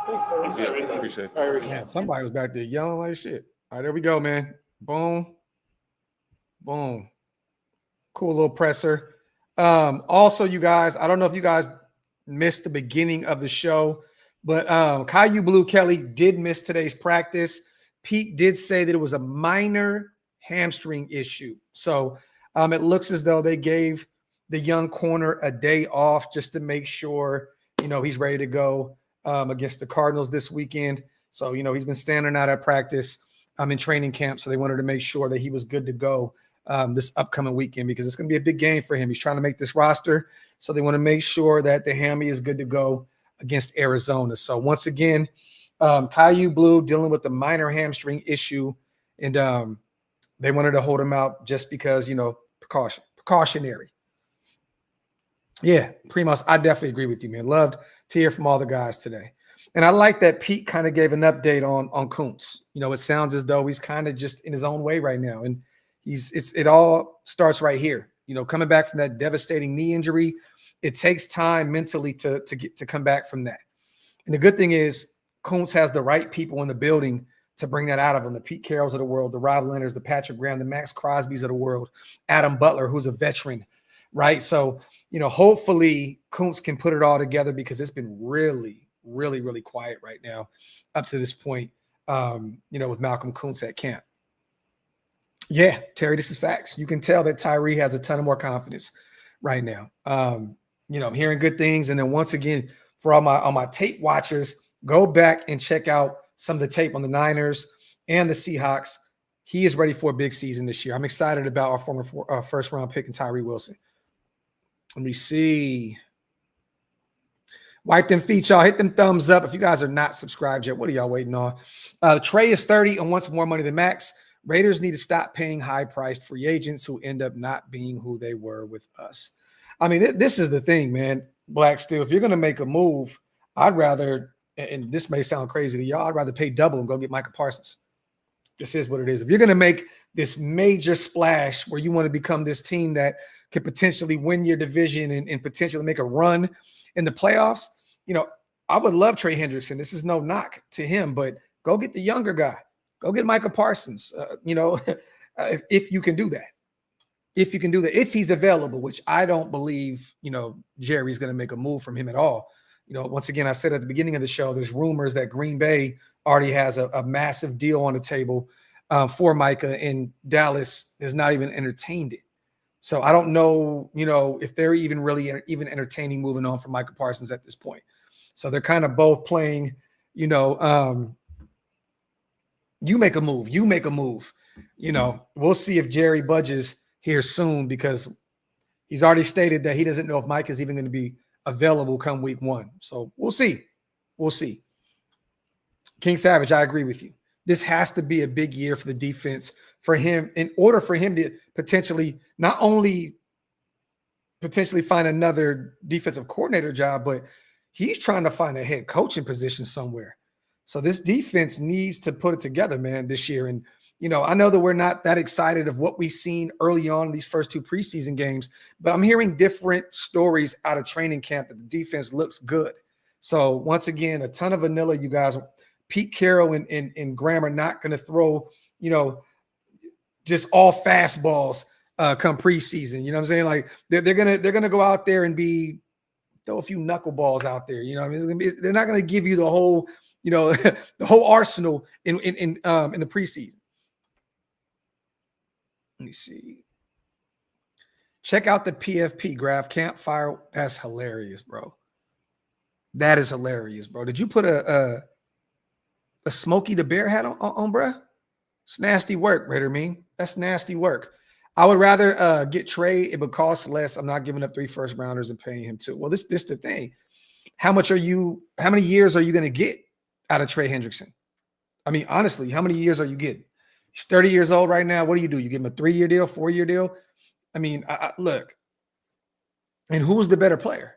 Thanks, yeah, appreciate it. Yeah, somebody was back there yelling like shit. All right, there we go, man. Boom. Boom. Cool little presser. Also, you guys, I don't know if you guys missed the beginning of the show, but Caillou Blue Kelly did miss today's practice. Pete did say that it was a minor hamstring issue. So it looks as though they gave the young corner a day off just to make sure, he's ready to go against the Cardinals this weekend. So, he's been standing out at practice in training camp. So they wanted to make sure that he was good to go this upcoming weekend because it's going to be a big game for him. He's trying to make this roster. So they want to make sure that the hammy is good to go against Arizona. So once again, Caillou Blue dealing with the minor hamstring issue, and they wanted to hold him out just because, precautionary. Yeah, Primos, I definitely agree with you, man. Loved to hear from all the guys today. And I like that Pete kind of gave an update on Kuntz. It sounds as though he's kind of just in his own way right now. And it all starts right here. Coming back from that devastating knee injury, it takes time mentally to come back from that. And the good thing is Kuntz has the right people in the building to bring that out of him. The Pete Carrolls of the world, the Rob Leonards, the Patrick Graham, the Max Crosbys of the world, Adam Butler, who's a veteran, right? So, hopefully Kuntz can put it all together because it's been really, really, really quiet right now up to this point, with Malcolm Kuntz at camp. Yeah, Terry, this is facts. You can tell that Tyree has a ton of more confidence right now. I'm hearing good things. And then once again, for all my tape watchers, go back and check out some of the tape on the Niners and the Seahawks. He is ready for a big season this year. I'm excited about our former first-round pick and Tyree Wilson. Let me see. Wipe them feet, y'all. Hit them thumbs up. If you guys are not subscribed yet, what are y'all waiting on? Trey is 30 and wants more money than Max. Raiders need to stop paying high-priced free agents who end up not being who they were with us. I mean, this is the thing, man. Black Steel, if you're going to make a move, I'd rather, and this may sound crazy to y'all, I'd rather pay double and go get Micah Parsons. This is what it is. If you're going to make this major splash where you want to become this team that could potentially win your division and potentially make a run in the playoffs, I would love Trey Hendrickson. This is no knock to him, but go get the younger guy. Go get Micah Parsons, if you can do that. If you can do that, if he's available, which I don't believe, Jerry's going to make a move from him at all. Once again, I said at the beginning of the show, there's rumors that Green Bay already has a massive deal on the table for Micah, and Dallas has not even entertained it. So I don't know, if they're even really entertaining moving on from Micah Parsons at this point. So they're kind of both playing, you make a move, we'll see if Jerry budges here soon because he's already stated that he doesn't know if Mike is even going to be available come week 1. So we'll see. King Savage, I agree with you. This has to be a big year for the defense for him in order for him to potentially not only find another defensive coordinator job, but he's trying to find a head coaching position somewhere. So this defense needs to put it together, man, this year. And, I know that we're not that excited of what we've seen early on in these first 2 preseason games, but I'm hearing different stories out of training camp that the defense looks good. So once again, a ton of vanilla, you guys. Pete Carroll and Graham are not going to throw, just all fastballs come preseason. You know what I'm saying? Like they're gonna go out there and throw a few knuckleballs out there. You know what I mean? They're not gonna give you the whole, the whole arsenal in the preseason. Let me see. Check out the PFP Graphk campfire. That's hilarious, bro. That is hilarious, bro. Did you put a Smokey the Bear hat on, bruh? It's nasty work, Raider Mean. That's nasty work. I would rather get Trey. It would cost less. I'm not giving up 3 first-rounders and paying him 2. Well, this the thing. How many years are you going to get out of Trey Hendrickson? I mean, honestly, how many years are you getting? He's 30 years old right now. What do? You give him a 3-year deal, 4-year deal? I mean, look. And who's the better player?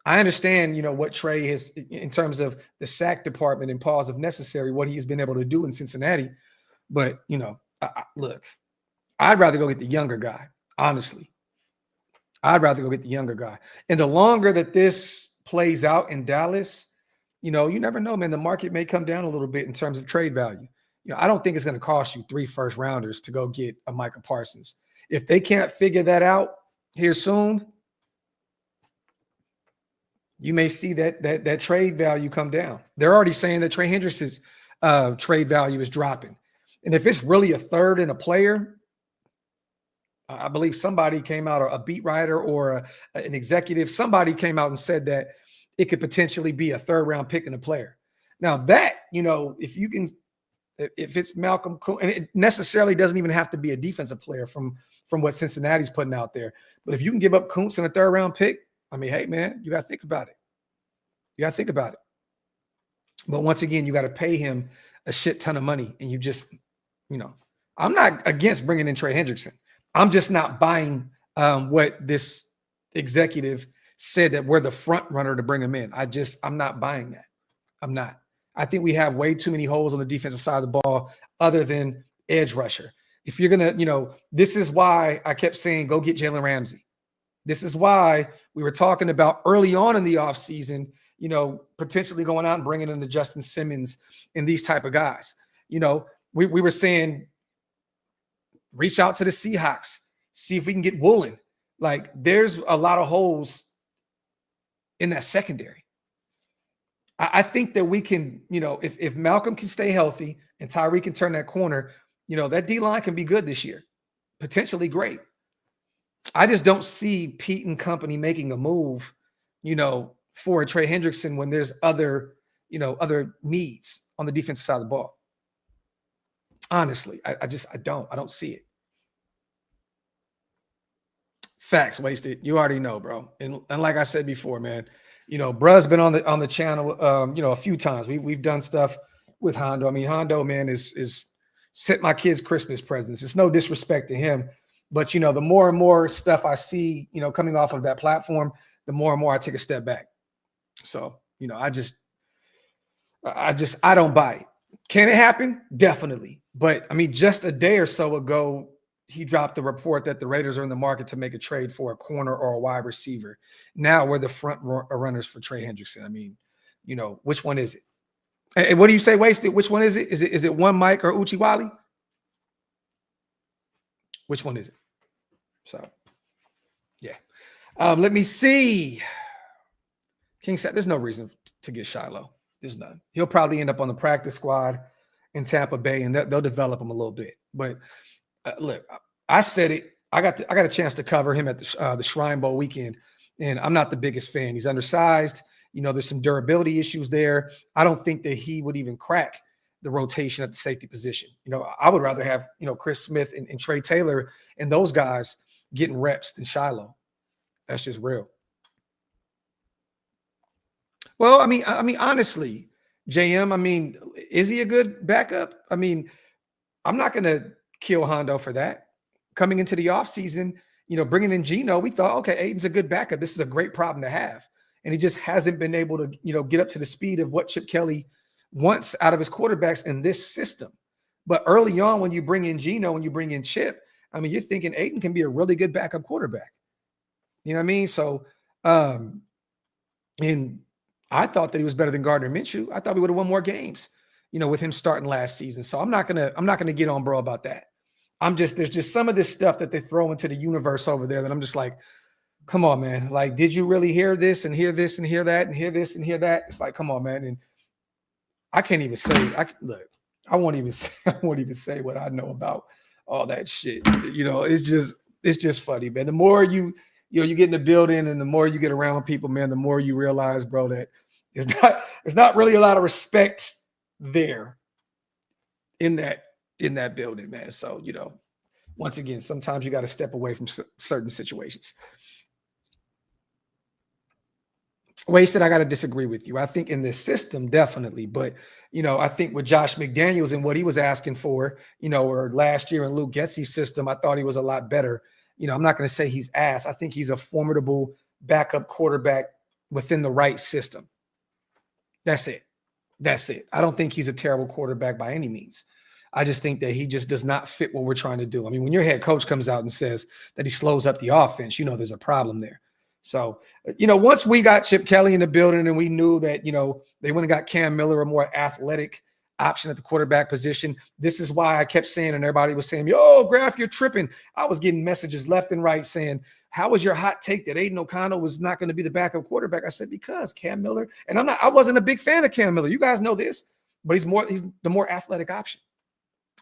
I understand, what Trey has in terms of the sack department and pause if necessary, what he's been able to do in Cincinnati. But, look, I'd rather go get the younger guy, honestly. I'd rather go get the younger guy. And the longer that this plays out in Dallas, you never know, man. The market may come down a little bit in terms of trade value. I don't think it's going to cost you 3 first-rounders to go get a Micah Parsons. If they can't figure that out here soon, you may see that trade value come down. They're already saying that Trey Hendrickson's trade value is dropping. And if it's really a third in a player, I believe somebody came out, or a beat writer or an executive, somebody came out and said that it could potentially be a 3rd-round pick in a player. Now that, if it's Malcolm Kuntz, and it necessarily doesn't even have to be a defensive player from what Cincinnati's putting out there. But if you can give up Kuntz in a 3rd-round pick, I mean, hey, man, you got to think about it. But once again, you got to pay him a shit ton of money. And you just, I'm not against bringing in Trey Hendrickson. I'm just not buying what this executive said, that we're the front runner to bring him in. I'm not buying that. I'm not. I think we have way too many holes on the defensive side of the ball other than edge rusher. If you're going to, this is why I kept saying, go get Jalen Ramsey. This is why we were talking about early on in the offseason, potentially going out and bringing in the Justin Simmons and these type of guys. We were saying, reach out to the Seahawks, see if we can get Woolen. Like, there's a lot of holes in that secondary. I think that we can, if Malcolm can stay healthy and Tyree can turn that corner, that D-line can be good this year, potentially great. I just don't see Pete and company making a move, for a Trey Hendrickson when there's other needs on the defensive side of the ball. Honestly, I don't see it. Facts, Wasted. You already know, bro. And like I said before, man, bruh's been on the channel, a few times. We've done stuff with Hondo. I mean, Hondo, man, is sent my kids Christmas presents. It's no disrespect to him. But, the more and more stuff I see, coming off of that platform, the more and more I take a step back. So, I don't buy it. Can it happen? Definitely. But, I mean, just a day or so ago, he dropped the report that the Raiders are in the market to make a trade for a corner or a wide receiver. Now we're the front runners for Trey Hendrickson. I mean, which one is it? And what do you say, Wasted? Which one is it? Is it one Mike or Uchiwali? Which one is it? So, yeah. Let me see. King said there's no reason to get Shiloh. There's none. He'll probably end up on the practice squad in Tampa Bay, and they'll develop him a little bit. But look, I said it. I got a chance to cover him at the Shrine Bowl weekend, and I'm not the biggest fan. He's undersized. There's some durability issues there. I don't think that he would even crack the rotation at the safety position. I would rather have, Chris Smith and Trey Taylor and those guys getting reps than Shiloh. That's just real. Well, I mean, honestly, JM, I mean, is he a good backup? I mean, I'm not going to kill Hondo for that. Coming into the offseason, bringing in Geno, we thought, okay, Aiden's a good backup. This is a great problem to have. And he just hasn't been able to, get up to the speed of what Chip Kelly wants out of his quarterbacks in this system. But early on, when you bring in Geno, when you bring in Chip, I mean, you're thinking Aiden can be a really good backup quarterback. You know what I mean? So, and I thought that he was better than Gardner Minshew. I thought we would have won more games, with him starting last season. So I'm not gonna get on bro about that. there's just some of this stuff that they throw into the universe over there that I'm just like, come on, man. Like, did you really hear this and hear this and hear that and hear this and hear that? It's like, come on, man. And I can't even say, I won't even say what I know about all that shit. It's just funny, man. The more you get in the building and the more you get around people, man, the more you realize, bro, that there's not really a lot of respect there in that building, man. So, once again, sometimes you got to step away from certain situations. Wade said, I got to disagree with you. I think in this system, definitely. But, I think with Josh McDaniels and what he was asking for, or last year in Luke Getsy's system, I thought he was a lot better. I'm not going to say he's ass. I think he's a formidable backup quarterback within the right system. That's it. I don't think he's a terrible quarterback by any means. I just think that he just does not fit what we're trying to do. I mean, when your head coach comes out and says that he slows up the offense, there's a problem there. So, once we got Chip Kelly in the building and we knew that, they went and got Cam Miller, a more athletic option at the quarterback position. This is why I kept saying, and everybody was saying, yo, Graphk, you're tripping. I was getting messages left and right saying, how was your hot take that Aiden O'Connell was not going to be the backup quarterback? I said, because Cam Miller, and I wasn't a big fan of Cam Miller. You guys know this, but he's the more athletic option.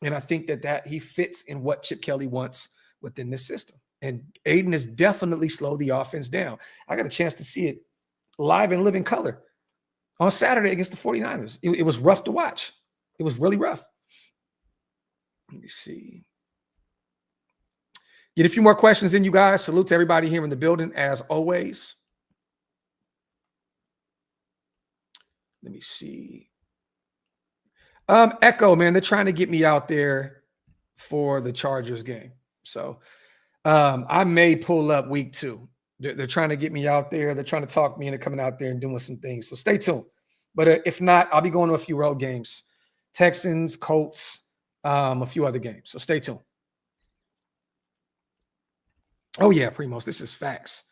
And I think that he fits in what Chip Kelly wants within this system. And Aiden has definitely slowed the offense down. I got a chance to see it live in living color on Saturday against the 49ers. It was rough to watch. It was really rough. Let me see. Get a few more questions in, you guys. Salute to everybody here in the building, as always. Let me see. Echo, man, they're trying to get me out there for the Chargers game. So I may pull up week 2. They're trying to get me out there. They're trying to talk me into coming out there and doing some things. So stay tuned. But if not, I'll be going to a few road games. Texans, Colts, a few other games. So stay tuned. Oh, yeah, Primos, this is facts.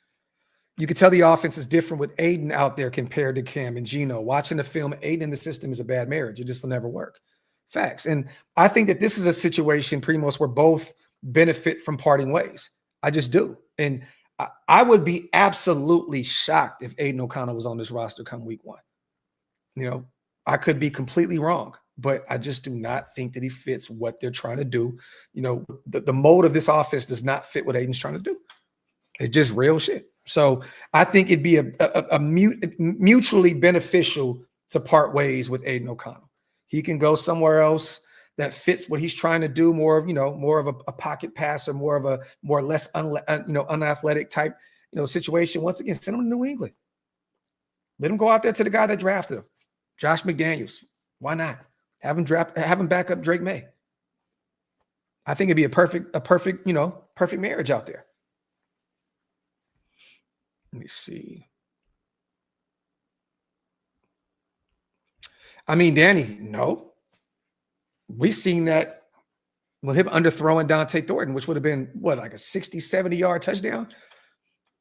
You can tell the offense is different with Aiden out there compared to Cam and Geno. Watching the film, Aiden in the system is a bad marriage. It just will never work. Facts. And I think that this is a situation, Primos, where both benefit from parting ways. I just do. And I would be absolutely shocked if Aiden O'Connell was on this roster come week 1. I could be completely wrong, but I just do not think that he fits what they're trying to do. The mode of this offense does not fit what Aiden's trying to do. It's just real shit. So I think it'd be a mutually beneficial to part ways with Aiden O'Connell. He can go somewhere else that fits what he's trying to do, more of a pocket passer, more of a less unathletic type, situation. Once again, send him to New England. Let him go out there to the guy that drafted him, Josh McDaniels. Why not? Have him back up Drake May. I think it'd be a perfect marriage out there. Let me see. I mean, Danny, no. We've seen that with him underthrowing Dante Thornton, which would have been, like a 60, 70-yard touchdown?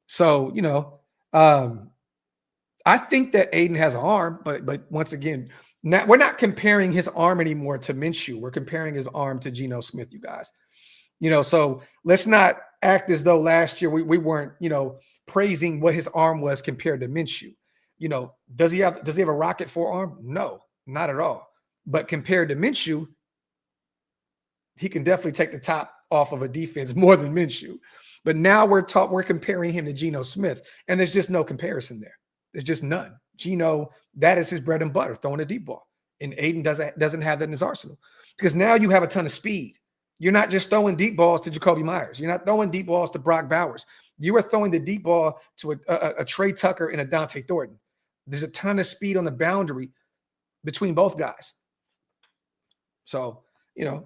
So, I think that Aiden has an arm, but once again, we're not comparing his arm anymore to Minshew. We're comparing his arm to Geno Smith, you guys. So let's not act as though last year we weren't, praising what his arm was compared to Minshew. Does he have a rocket forearm? No, not at all. But compared to Minshew, he can definitely take the top off of a defense more than Minshew. But now we're comparing him to Geno Smith, and there's just no comparison there. There's just none. Geno, that is his bread and butter, throwing a deep ball. And Aiden doesn't have that in his arsenal. Because now you have a ton of speed. You're not just throwing deep balls to Jacoby Myers. You're not throwing deep balls to Brock Bowers. You are throwing the deep ball to a Trey Tucker and a Dante Thornton. There's a ton of speed on the boundary between both guys. So, yeah.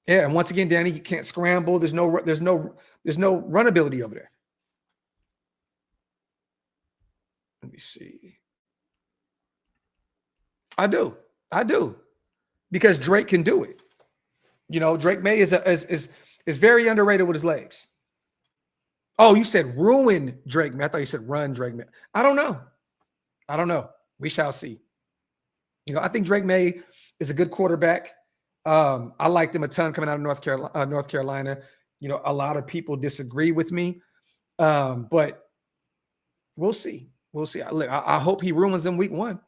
And once again, Danny, he can't scramble. There's no run ability over there. Let me see. I do. Because Drake can do it. Drake May is very underrated with his legs. Oh, you said ruin Drake May. I thought you said run Drake May. I don't know. We shall see. I think Drake May is a good quarterback. I liked him a ton coming out of North Carolina. You know, a lot of people disagree with me, but we'll see. We'll see. I hope he ruins them week 1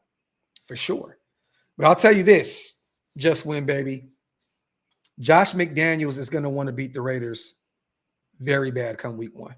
for sure. But I'll tell you this, just win, baby. Josh McDaniels is going to want to beat the Raiders very bad come week 1.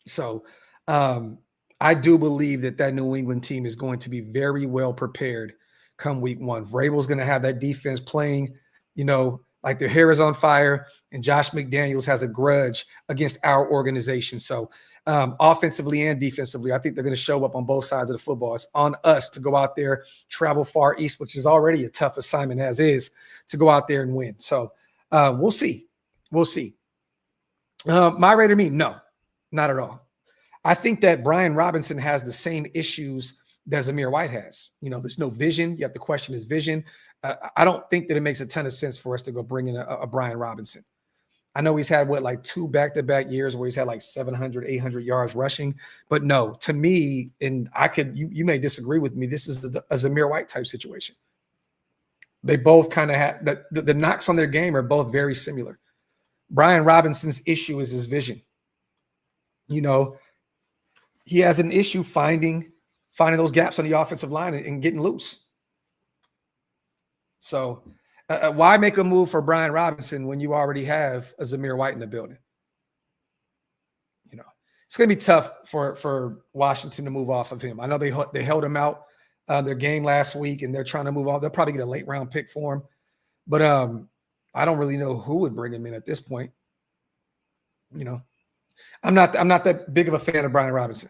So I do believe that New England team is going to be very well prepared come week 1. Vrabel's going to have that defense playing, you know, like their hair is on fire, and Josh McDaniels has a grudge against our organization. So offensively and defensively, I think they're going to show up on both sides of the football. It's on us to go out there, travel far east, which is already a tough assignment as is, to go out there and win. So we'll see. We'll see. My Raider me, no, not at all. I think that Brian Robinson has the same issues that Zamir White has. You know, there's no vision. You have to question his vision. I don't think that it makes a ton of sense for us to go bring in a Brian Robinson. I know he's had, like 2 back-to-back years where he's had like 700, 800 yards rushing. But no, to me, and you may disagree with me, this is a Zamir White type situation. They both kind of have the knocks on their game are both very similar. Brian Robinson's issue is his vision. You know, he has an issue finding those gaps on the offensive line and getting loose. So why make a move for Brian Robinson when you already have a Zamir White in the building? You know, it's going to be tough for Washington to move off of him. I know they held him out their game last week, and they're trying to move on. They'll probably get a late round pick for him. But I don't really know who would bring him in at this point. You know, I'm not that big of a fan of Brian Robinson.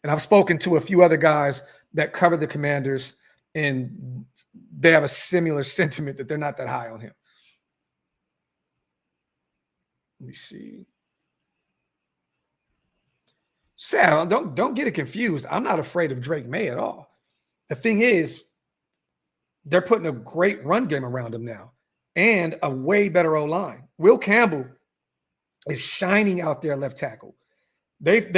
And I've spoken to a few other guys that cover the Commanders, and they have a similar sentiment that they're not that high on him. Let me see. Sal, don't get it confused. I'm not afraid of Drake May at all. The thing is, they're putting a great run game around him now and a way better O-line. Will Campbell is shining out there left tackle. They've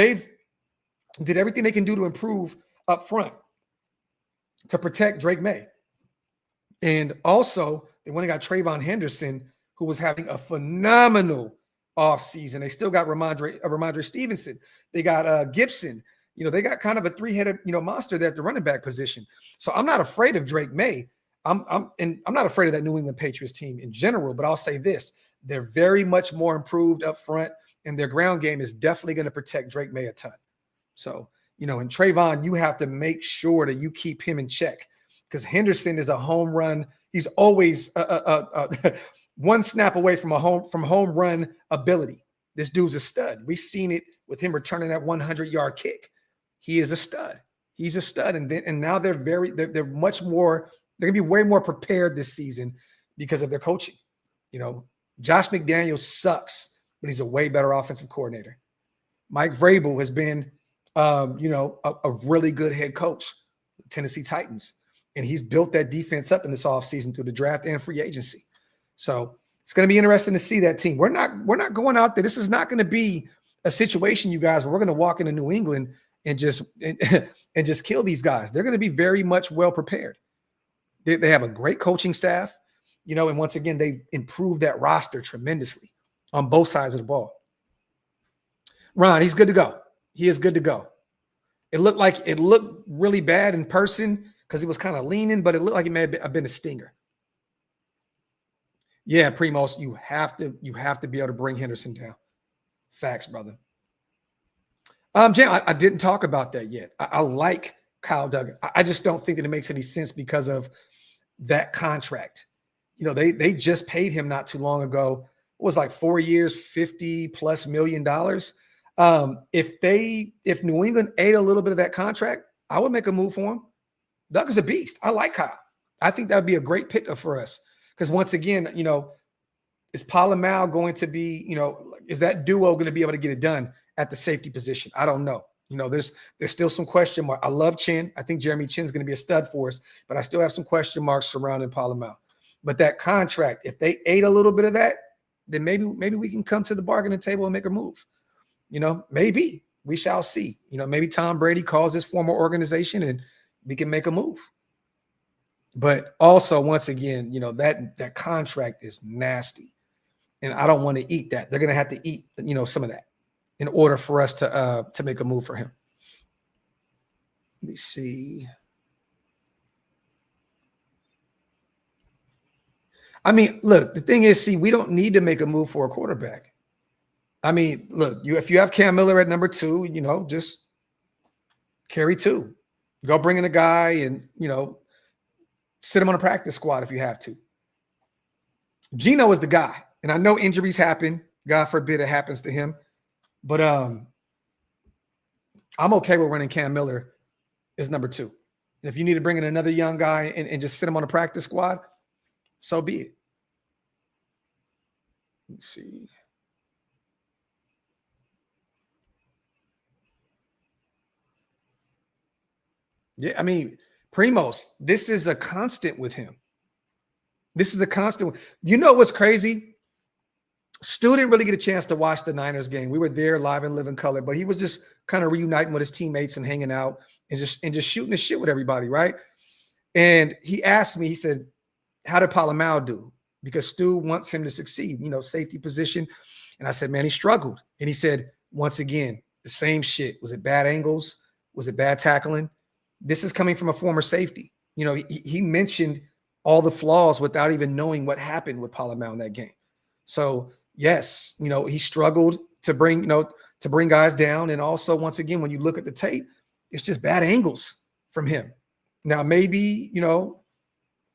did everything they can do to improve up front to protect Drake May. And also, they went and got Trey Hendrickson, who was having a phenomenal offseason. They still got Ramondre Stevenson. They got Gibson. You know, they got kind of a 3-headed, monster there at the running back position. So I'm not afraid of Drake May. I'm not afraid of that New England Patriots team in general, but I'll say this. They're very much more improved up front, and their ground game is definitely going to protect Drake May a ton. So, and Trayvon, you have to make sure that you keep him in check, because Henderson is a home run. He's always one snap away from home run ability. This dude's a stud. We've seen it with him returning that 100-yard kick. He is a stud. He's a stud. And now they're much more, they're going to be way more prepared this season because of their coaching. Josh McDaniels sucks, but he's a way better offensive coordinator. Mike Vrabel has been, a really good head coach, Tennessee Titans. And he's built that defense up in this offseason through the draft and free agency. So it's going to be interesting to see that team. We're not going out there. This is not going to be a situation, you guys, where we're going to walk into New England and just kill these guys. They're going to be very much well prepared. They have a great coaching staff, and once again, they've improved that roster tremendously on both sides of the ball. Ron, he's good to go. He is good to go. It looked really bad in person because he was kind of leaning, but it looked like it may have been a stinger. Yeah, Primos, you have to be able to bring Henderson down. Facts, brother. Jam, I didn't talk about that yet. I like Kyle Duggan. I just don't think that it makes any sense because of that contract. They just paid him not too long ago. It was like 4 years, $50+ million. If New England ate a little bit of that contract, I would make a move for him. Duggan's a beast. I like Kyle. I think that would be a great pickup for us. Because once again, is Polamalu going to be, is that duo going to be able to get it done at the safety position? I don't know. There's still some question mark. I love Chin. I think Jeremy Chin's going to be a stud for us, but I still have some question marks surrounding Polamalu. But that contract, if they ate a little bit of that, then maybe we can come to the bargaining table and make a move. Maybe we shall see. Maybe Tom Brady calls his former organization and we can make a move. But also, once again, that contract is nasty. And I don't want to eat that. They're going to have to eat, some of that in order for us to make a move for him. Let me see. I mean, look, the thing is, we don't need to make a move for a quarterback. I mean, look, if you have Cam Miller at number 2, just carry 2. Go bring in a guy and, sit him on a practice squad if you have to. Geno is the guy. And I know injuries happen. God forbid it happens to him. But I'm okay with running Cam Miller as number 2. If you need to bring in another young guy and just sit him on a practice squad, so be it. Let me see. Yeah, I mean, Primos, this is a constant with him. This is a constant. You know what's crazy? Stu didn't really get a chance to watch the Niners game. We were there live and live in color, but he was just kind of reuniting with his teammates and hanging out and just shooting the shit with everybody, right? And he asked me, he said, how did Polamalu do? Because Stu wants him to succeed, safety position. And I said, man, he struggled. And he said, once again, the same shit. Was it bad angles? Was it bad tackling? This is coming from a former safety. He mentioned all the flaws without even knowing what happened with Polamalu in that game. So yes, he struggled to bring guys down. And also, once again, when you look at the tape, it's just bad angles from him. Now, maybe,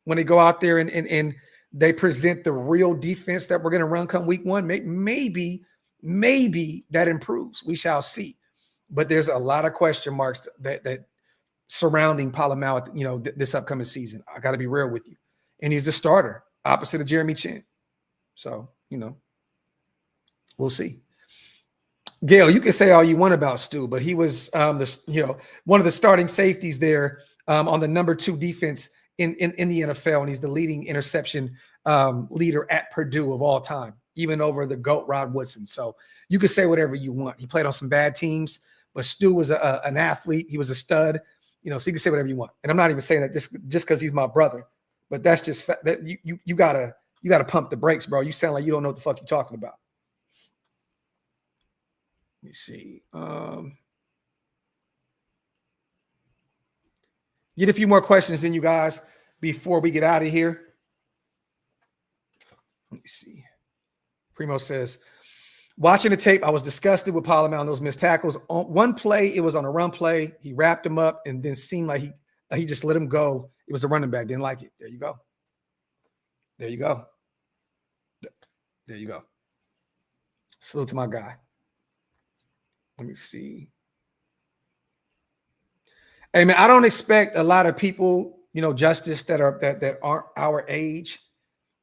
when they go out there and they present the real defense that we're going to run come week 1, maybe that improves. We shall see. But there's a lot of question marks that surrounding Polamalu, this upcoming season. I got to be real with you. And he's the starter opposite of Jeremy Chin. So, we'll see. Gail, you can say all you want about Stu, but he was one of the starting safeties there on the number 2 defense in the NFL, and he's the leading interception leader at Purdue of all time, even over the GOAT Rod Woodson. So you can say whatever you want. He played on some bad teams, but Stu was an athlete. He was a stud, so you can say whatever you want. And I'm not even saying that just because he's my brother, but that's just that you gotta pump the brakes, bro. You sound like you don't know what the fuck you're talking about. Let me see. Get a few more questions in, you guys, before we get out of here. Let me see. Primo says, watching the tape, I was disgusted with Polamalu on those missed tackles. On one play, it was on a run play. He wrapped him up and then seemed like he just let him go. It was the running back. Didn't like it. There you go. There you go. There you go. Salute to my guy. Let me see. Hey, man, I don't expect a lot of people, Justice, that aren't our age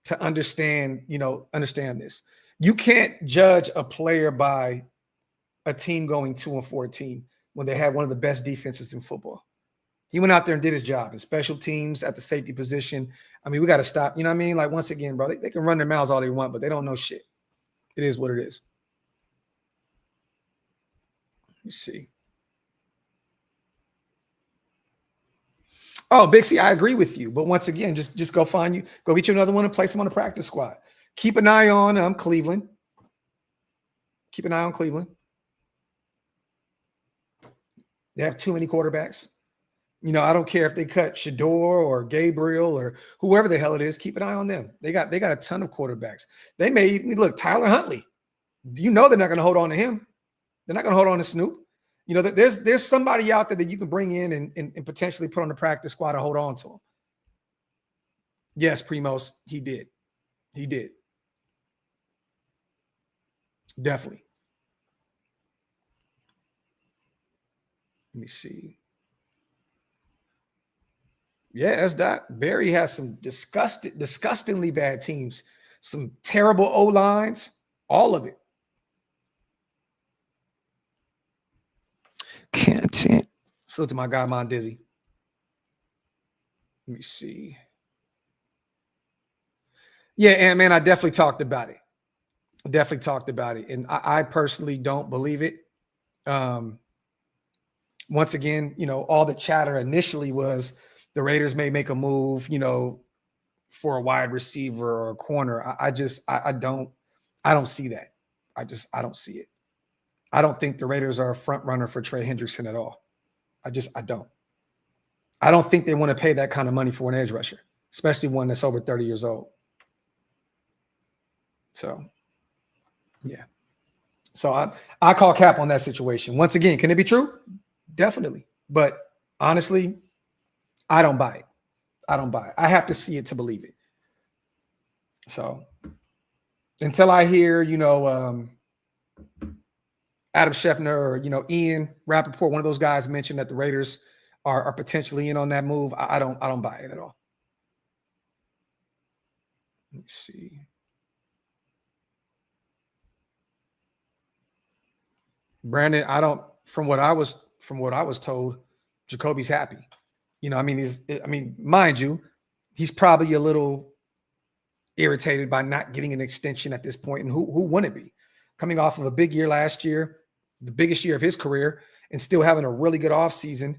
to understand this. You can't judge a player by a team going 2-14 when they had one of the best defenses in football. He went out there and did his job in special teams at the safety position. I mean, we got to stop. You know what I mean? Like, once again, bro, they can run their mouths all they want, but they don't know shit. It is what it is. Let me see. Oh, Big C, I agree with you. But once again, just go get you another one and place him on the practice squad. Keep an eye on Cleveland. Keep an eye on Cleveland. They have too many quarterbacks. I don't care if they cut Shador or Gabriel or whoever the hell it is. Keep an eye on them. They got a ton of quarterbacks. They may look Tyler Huntley. They're not going to hold on to him. They're not going to hold on to Snoop. There's somebody out there that you can bring in and potentially put on the practice squad and hold on to him. Yes, Primos, he did. He did. Definitely. Let me see. Yeah, that's that. Barry has some disgustingly bad teams, some terrible O-lines, all of it. Content. Salute to my guy, Mon Dizzy. Let me see. Yeah, and man, I definitely talked about it. And I personally don't believe it. Once again, all the chatter initially was the Raiders may make a move, for a wide receiver or a corner. I don't see that. I don't see it. I don't think the Raiders are a front runner for Trey Hendrickson at all. I don't. I don't think they want to pay that kind of money for an edge rusher, especially one that's over 30 years old. So, yeah. So I call cap on that situation. Once again, can it be true? Definitely. But honestly, I don't buy it. I have to see it to believe it. So until I hear, Adam Scheffner or, Ian Rappaport, one of those guys mentioned that the Raiders are potentially in on that move, I don't buy it at all. Let me see. Brandon, from what I was told, Jacoby's happy. Mind you, he's probably a little irritated by not getting an extension at this point. And who wouldn't be? Coming off of a big year last year, the biggest year of his career, and still having a really good offseason.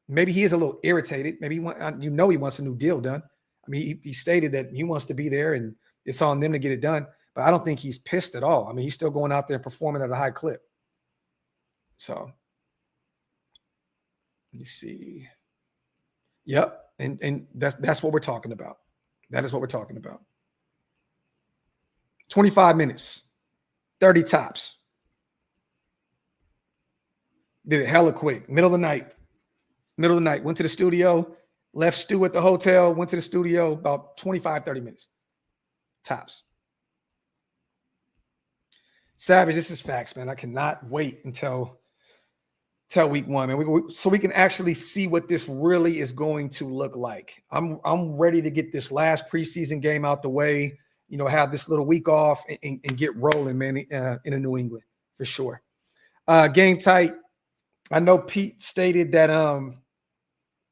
Maybe he is a little irritated. Maybe he wants a new deal done. He stated that he wants to be there and it's on them to get it done. But I don't think he's pissed at all. He's still going out there and performing at a high clip. So let me see. Yep. And that's what we're talking about. That is what we're talking about. 25 minutes, 30 tops. Did it hella quick. Middle of the night. Went to the studio, left Stu at the hotel, went to the studio about 25, 30 minutes. Tops. Savage, this is facts, man. I cannot wait until week one, man. So we can actually see what this really is going to look like. I'm ready to get this last preseason game out the way, have this little week off and get rolling, man, in a New England for sure. Game tight. I know Pete stated that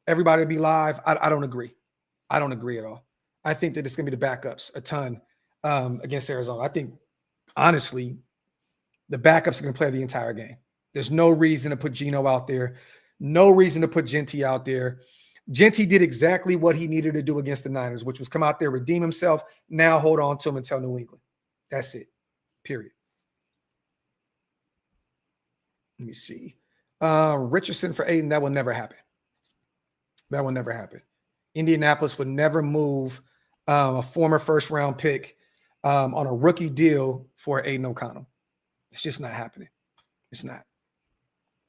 everybody will be live. I don't agree. I don't agree at all. I think that it's going to be the backups a ton against Arizona. I think, honestly, the backups are going to play the entire game. There's no reason to put Geno out there. No reason to put Genty out there. Genty did exactly what he needed to do against the Niners, which was come out there, redeem himself. Now hold on to him until New England. That's it. Period. Let me see. Richardson for Aiden. That will never happen. That will never happen. Indianapolis would never move a former first-round pick on a rookie deal for Aiden O'Connell. It's just not happening. It's not.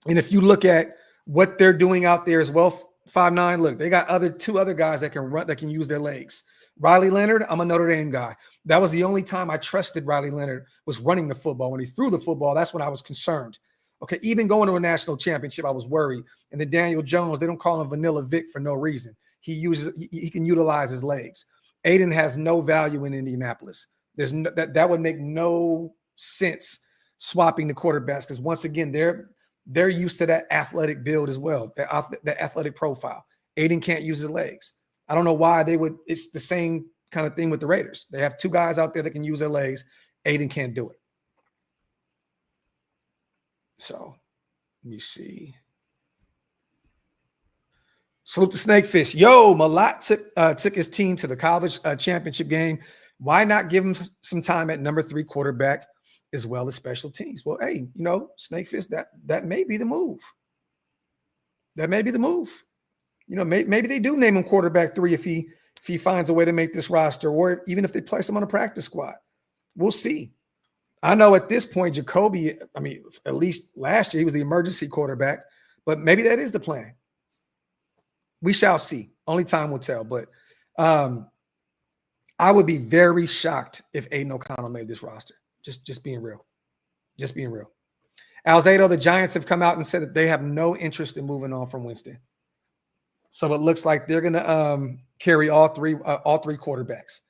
And if you look at what they're doing out there as well, 5'9", look, they got two other guys that can run, that can use their legs. Riley Leonard, I'm a Notre Dame guy. That was the only time I trusted Riley Leonard was running the football. When he threw the football, that's when I was concerned. Okay, even going to a national championship, I was worried. And then Daniel Jones, they don't call him Vanilla Vic for no reason. He can utilize his legs. Aiden has no value in Indianapolis. That would make no sense swapping the quarterbacks, because once again, they're used to that athletic build as well, that athletic profile. Aiden can't use his legs. I don't know why they would. It's the same kind of thing with the Raiders. They have two guys out there that can use their legs. Aiden can't do it. So let me see. Salute to Snakefish. Yo, Malat took his team to the college championship game. Why not give him some time at number 3 quarterback as well as special teams? Well, hey, Snakefish, that may be the move. That may be the move. Maybe they do name him quarterback 3 if he finds a way to make this roster, or even if they place him on a practice squad. We'll see. I know at this point, Jacoby, at least last year, he was the emergency quarterback, but maybe that is the plan. We shall see. Only time will tell. But I would be very shocked if Aiden O'Connell made this roster. Just being real. Just being real. Alzado, the Giants have come out and said that they have no interest in moving on from Winston. So it looks like they're going to carry all three quarterbacks.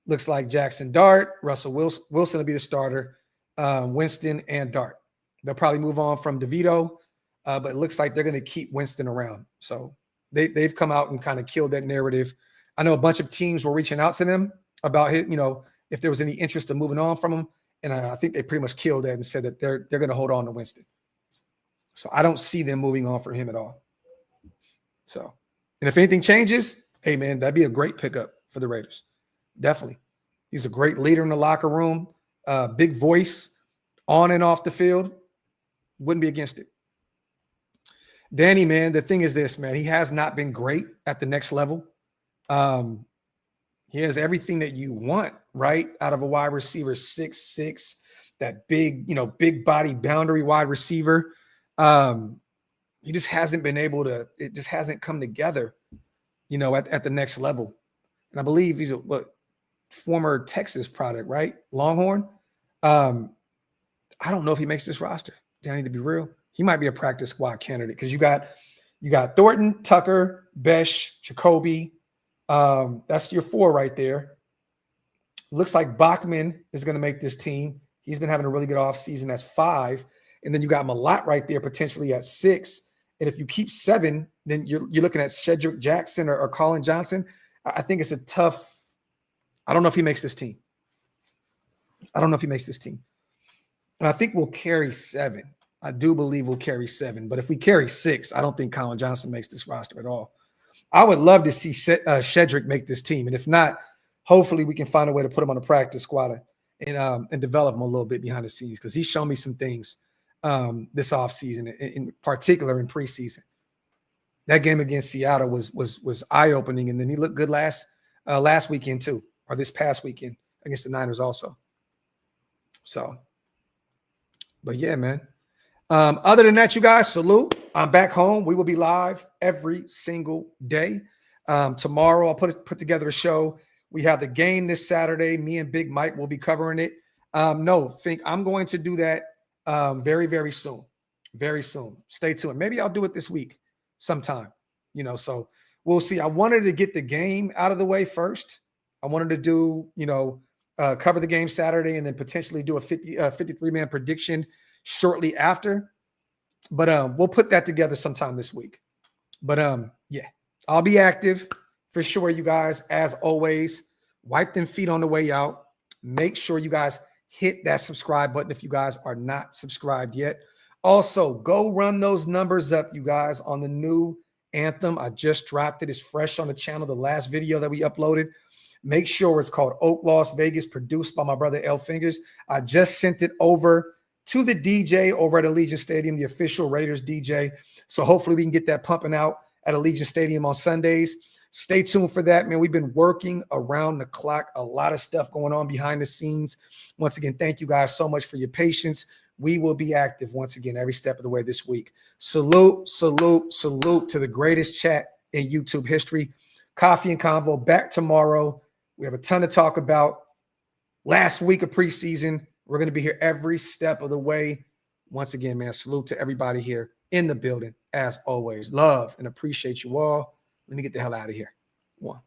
Looks like Jackson Dart, Russell Wilson will be the starter, Winston and Dart. They'll probably move on from DeVito, but it looks like they're going to keep Winston around. So they've come out and kind of killed that narrative. I know a bunch of teams were reaching out to them about if there was any interest in moving on from him, and I think they pretty much killed that and said that they're going to hold on to Winston. So I don't see them moving on from him at all. So, and if anything changes, hey, man, that'd be a great pickup for the Raiders. Definitely. He's a great leader in the locker room, big voice on and off the field. Wouldn't be against it. Danny, man, the thing is this, man. He has not been great at the next level. He has everything that you want, right, out of a wide receiver, 6'6", that big, big body boundary wide receiver. He just hasn't been able to. It just hasn't come together, at the next level. And I believe he's a former Texas product, right? Longhorn. I don't know if he makes this roster. Danny, to be real, he might be a practice squad candidate because you got Thornton, Tucker, Besh, Jacoby. That's your 4 right there. Looks like Bachman is going to make this team. He's been having a really good offseason. That's 5. And then you got Malott right there potentially at 6. And if you keep 7, then you're looking at Shedrick Jackson or Colin Johnson. I think it's a tough – I don't know if he makes this team. And I think we'll carry 7. I do believe we'll carry 7. But if we carry 6, I don't think Colin Johnson makes this roster at all. I would love to see Shedrick make this team. And if not, hopefully we can find a way to put him on the practice squad and develop him a little bit behind the scenes because he's shown me some things this offseason, in particular in preseason. That game against Seattle was eye-opening, and then he looked good last weekend too, or this past weekend against the Niners also. So, but yeah, man. Other than that, you guys, salute. I'm back home. We will be live every single day. Tomorrow, I'll put together a show. We have the game this Saturday. Me and Big Mike will be covering it. I'm going to do that very, very soon. Very soon. Stay tuned. Maybe I'll do it this week sometime. So we'll see. I wanted to get the game out of the way first. I wanted to do, cover the game Saturday and then potentially do a 53-man prediction shortly after. But we'll put that together sometime this week. But yeah, I'll be active for sure, you guys. As always, wipe them feet on the way out. Make sure you guys hit that subscribe button if you guys are not subscribed yet. Also, go run those numbers up, you guys, on the new anthem. I just dropped it. It's fresh on the channel, the last video that we uploaded. Make sure it's called Oak Las Vegas, produced by my brother L Fingers. I just sent it over to the DJ over at Allegiant Stadium, the official Raiders DJ. So hopefully we can get that pumping out at Allegiant Stadium on Sundays. Stay tuned for that, man. We've been working around the clock. A lot of stuff going on behind the scenes. Once again, thank you guys so much for your patience. We will be active once again every step of the way this week. Salute, salute, salute to the greatest chat in YouTube history. Coffee and Convo back tomorrow. We have a ton to talk about. Last week of preseason. We're going to be here every step of the way. Once again, man, salute to everybody here in the building. As always, love and appreciate you all. Let me get the hell out of here. 1.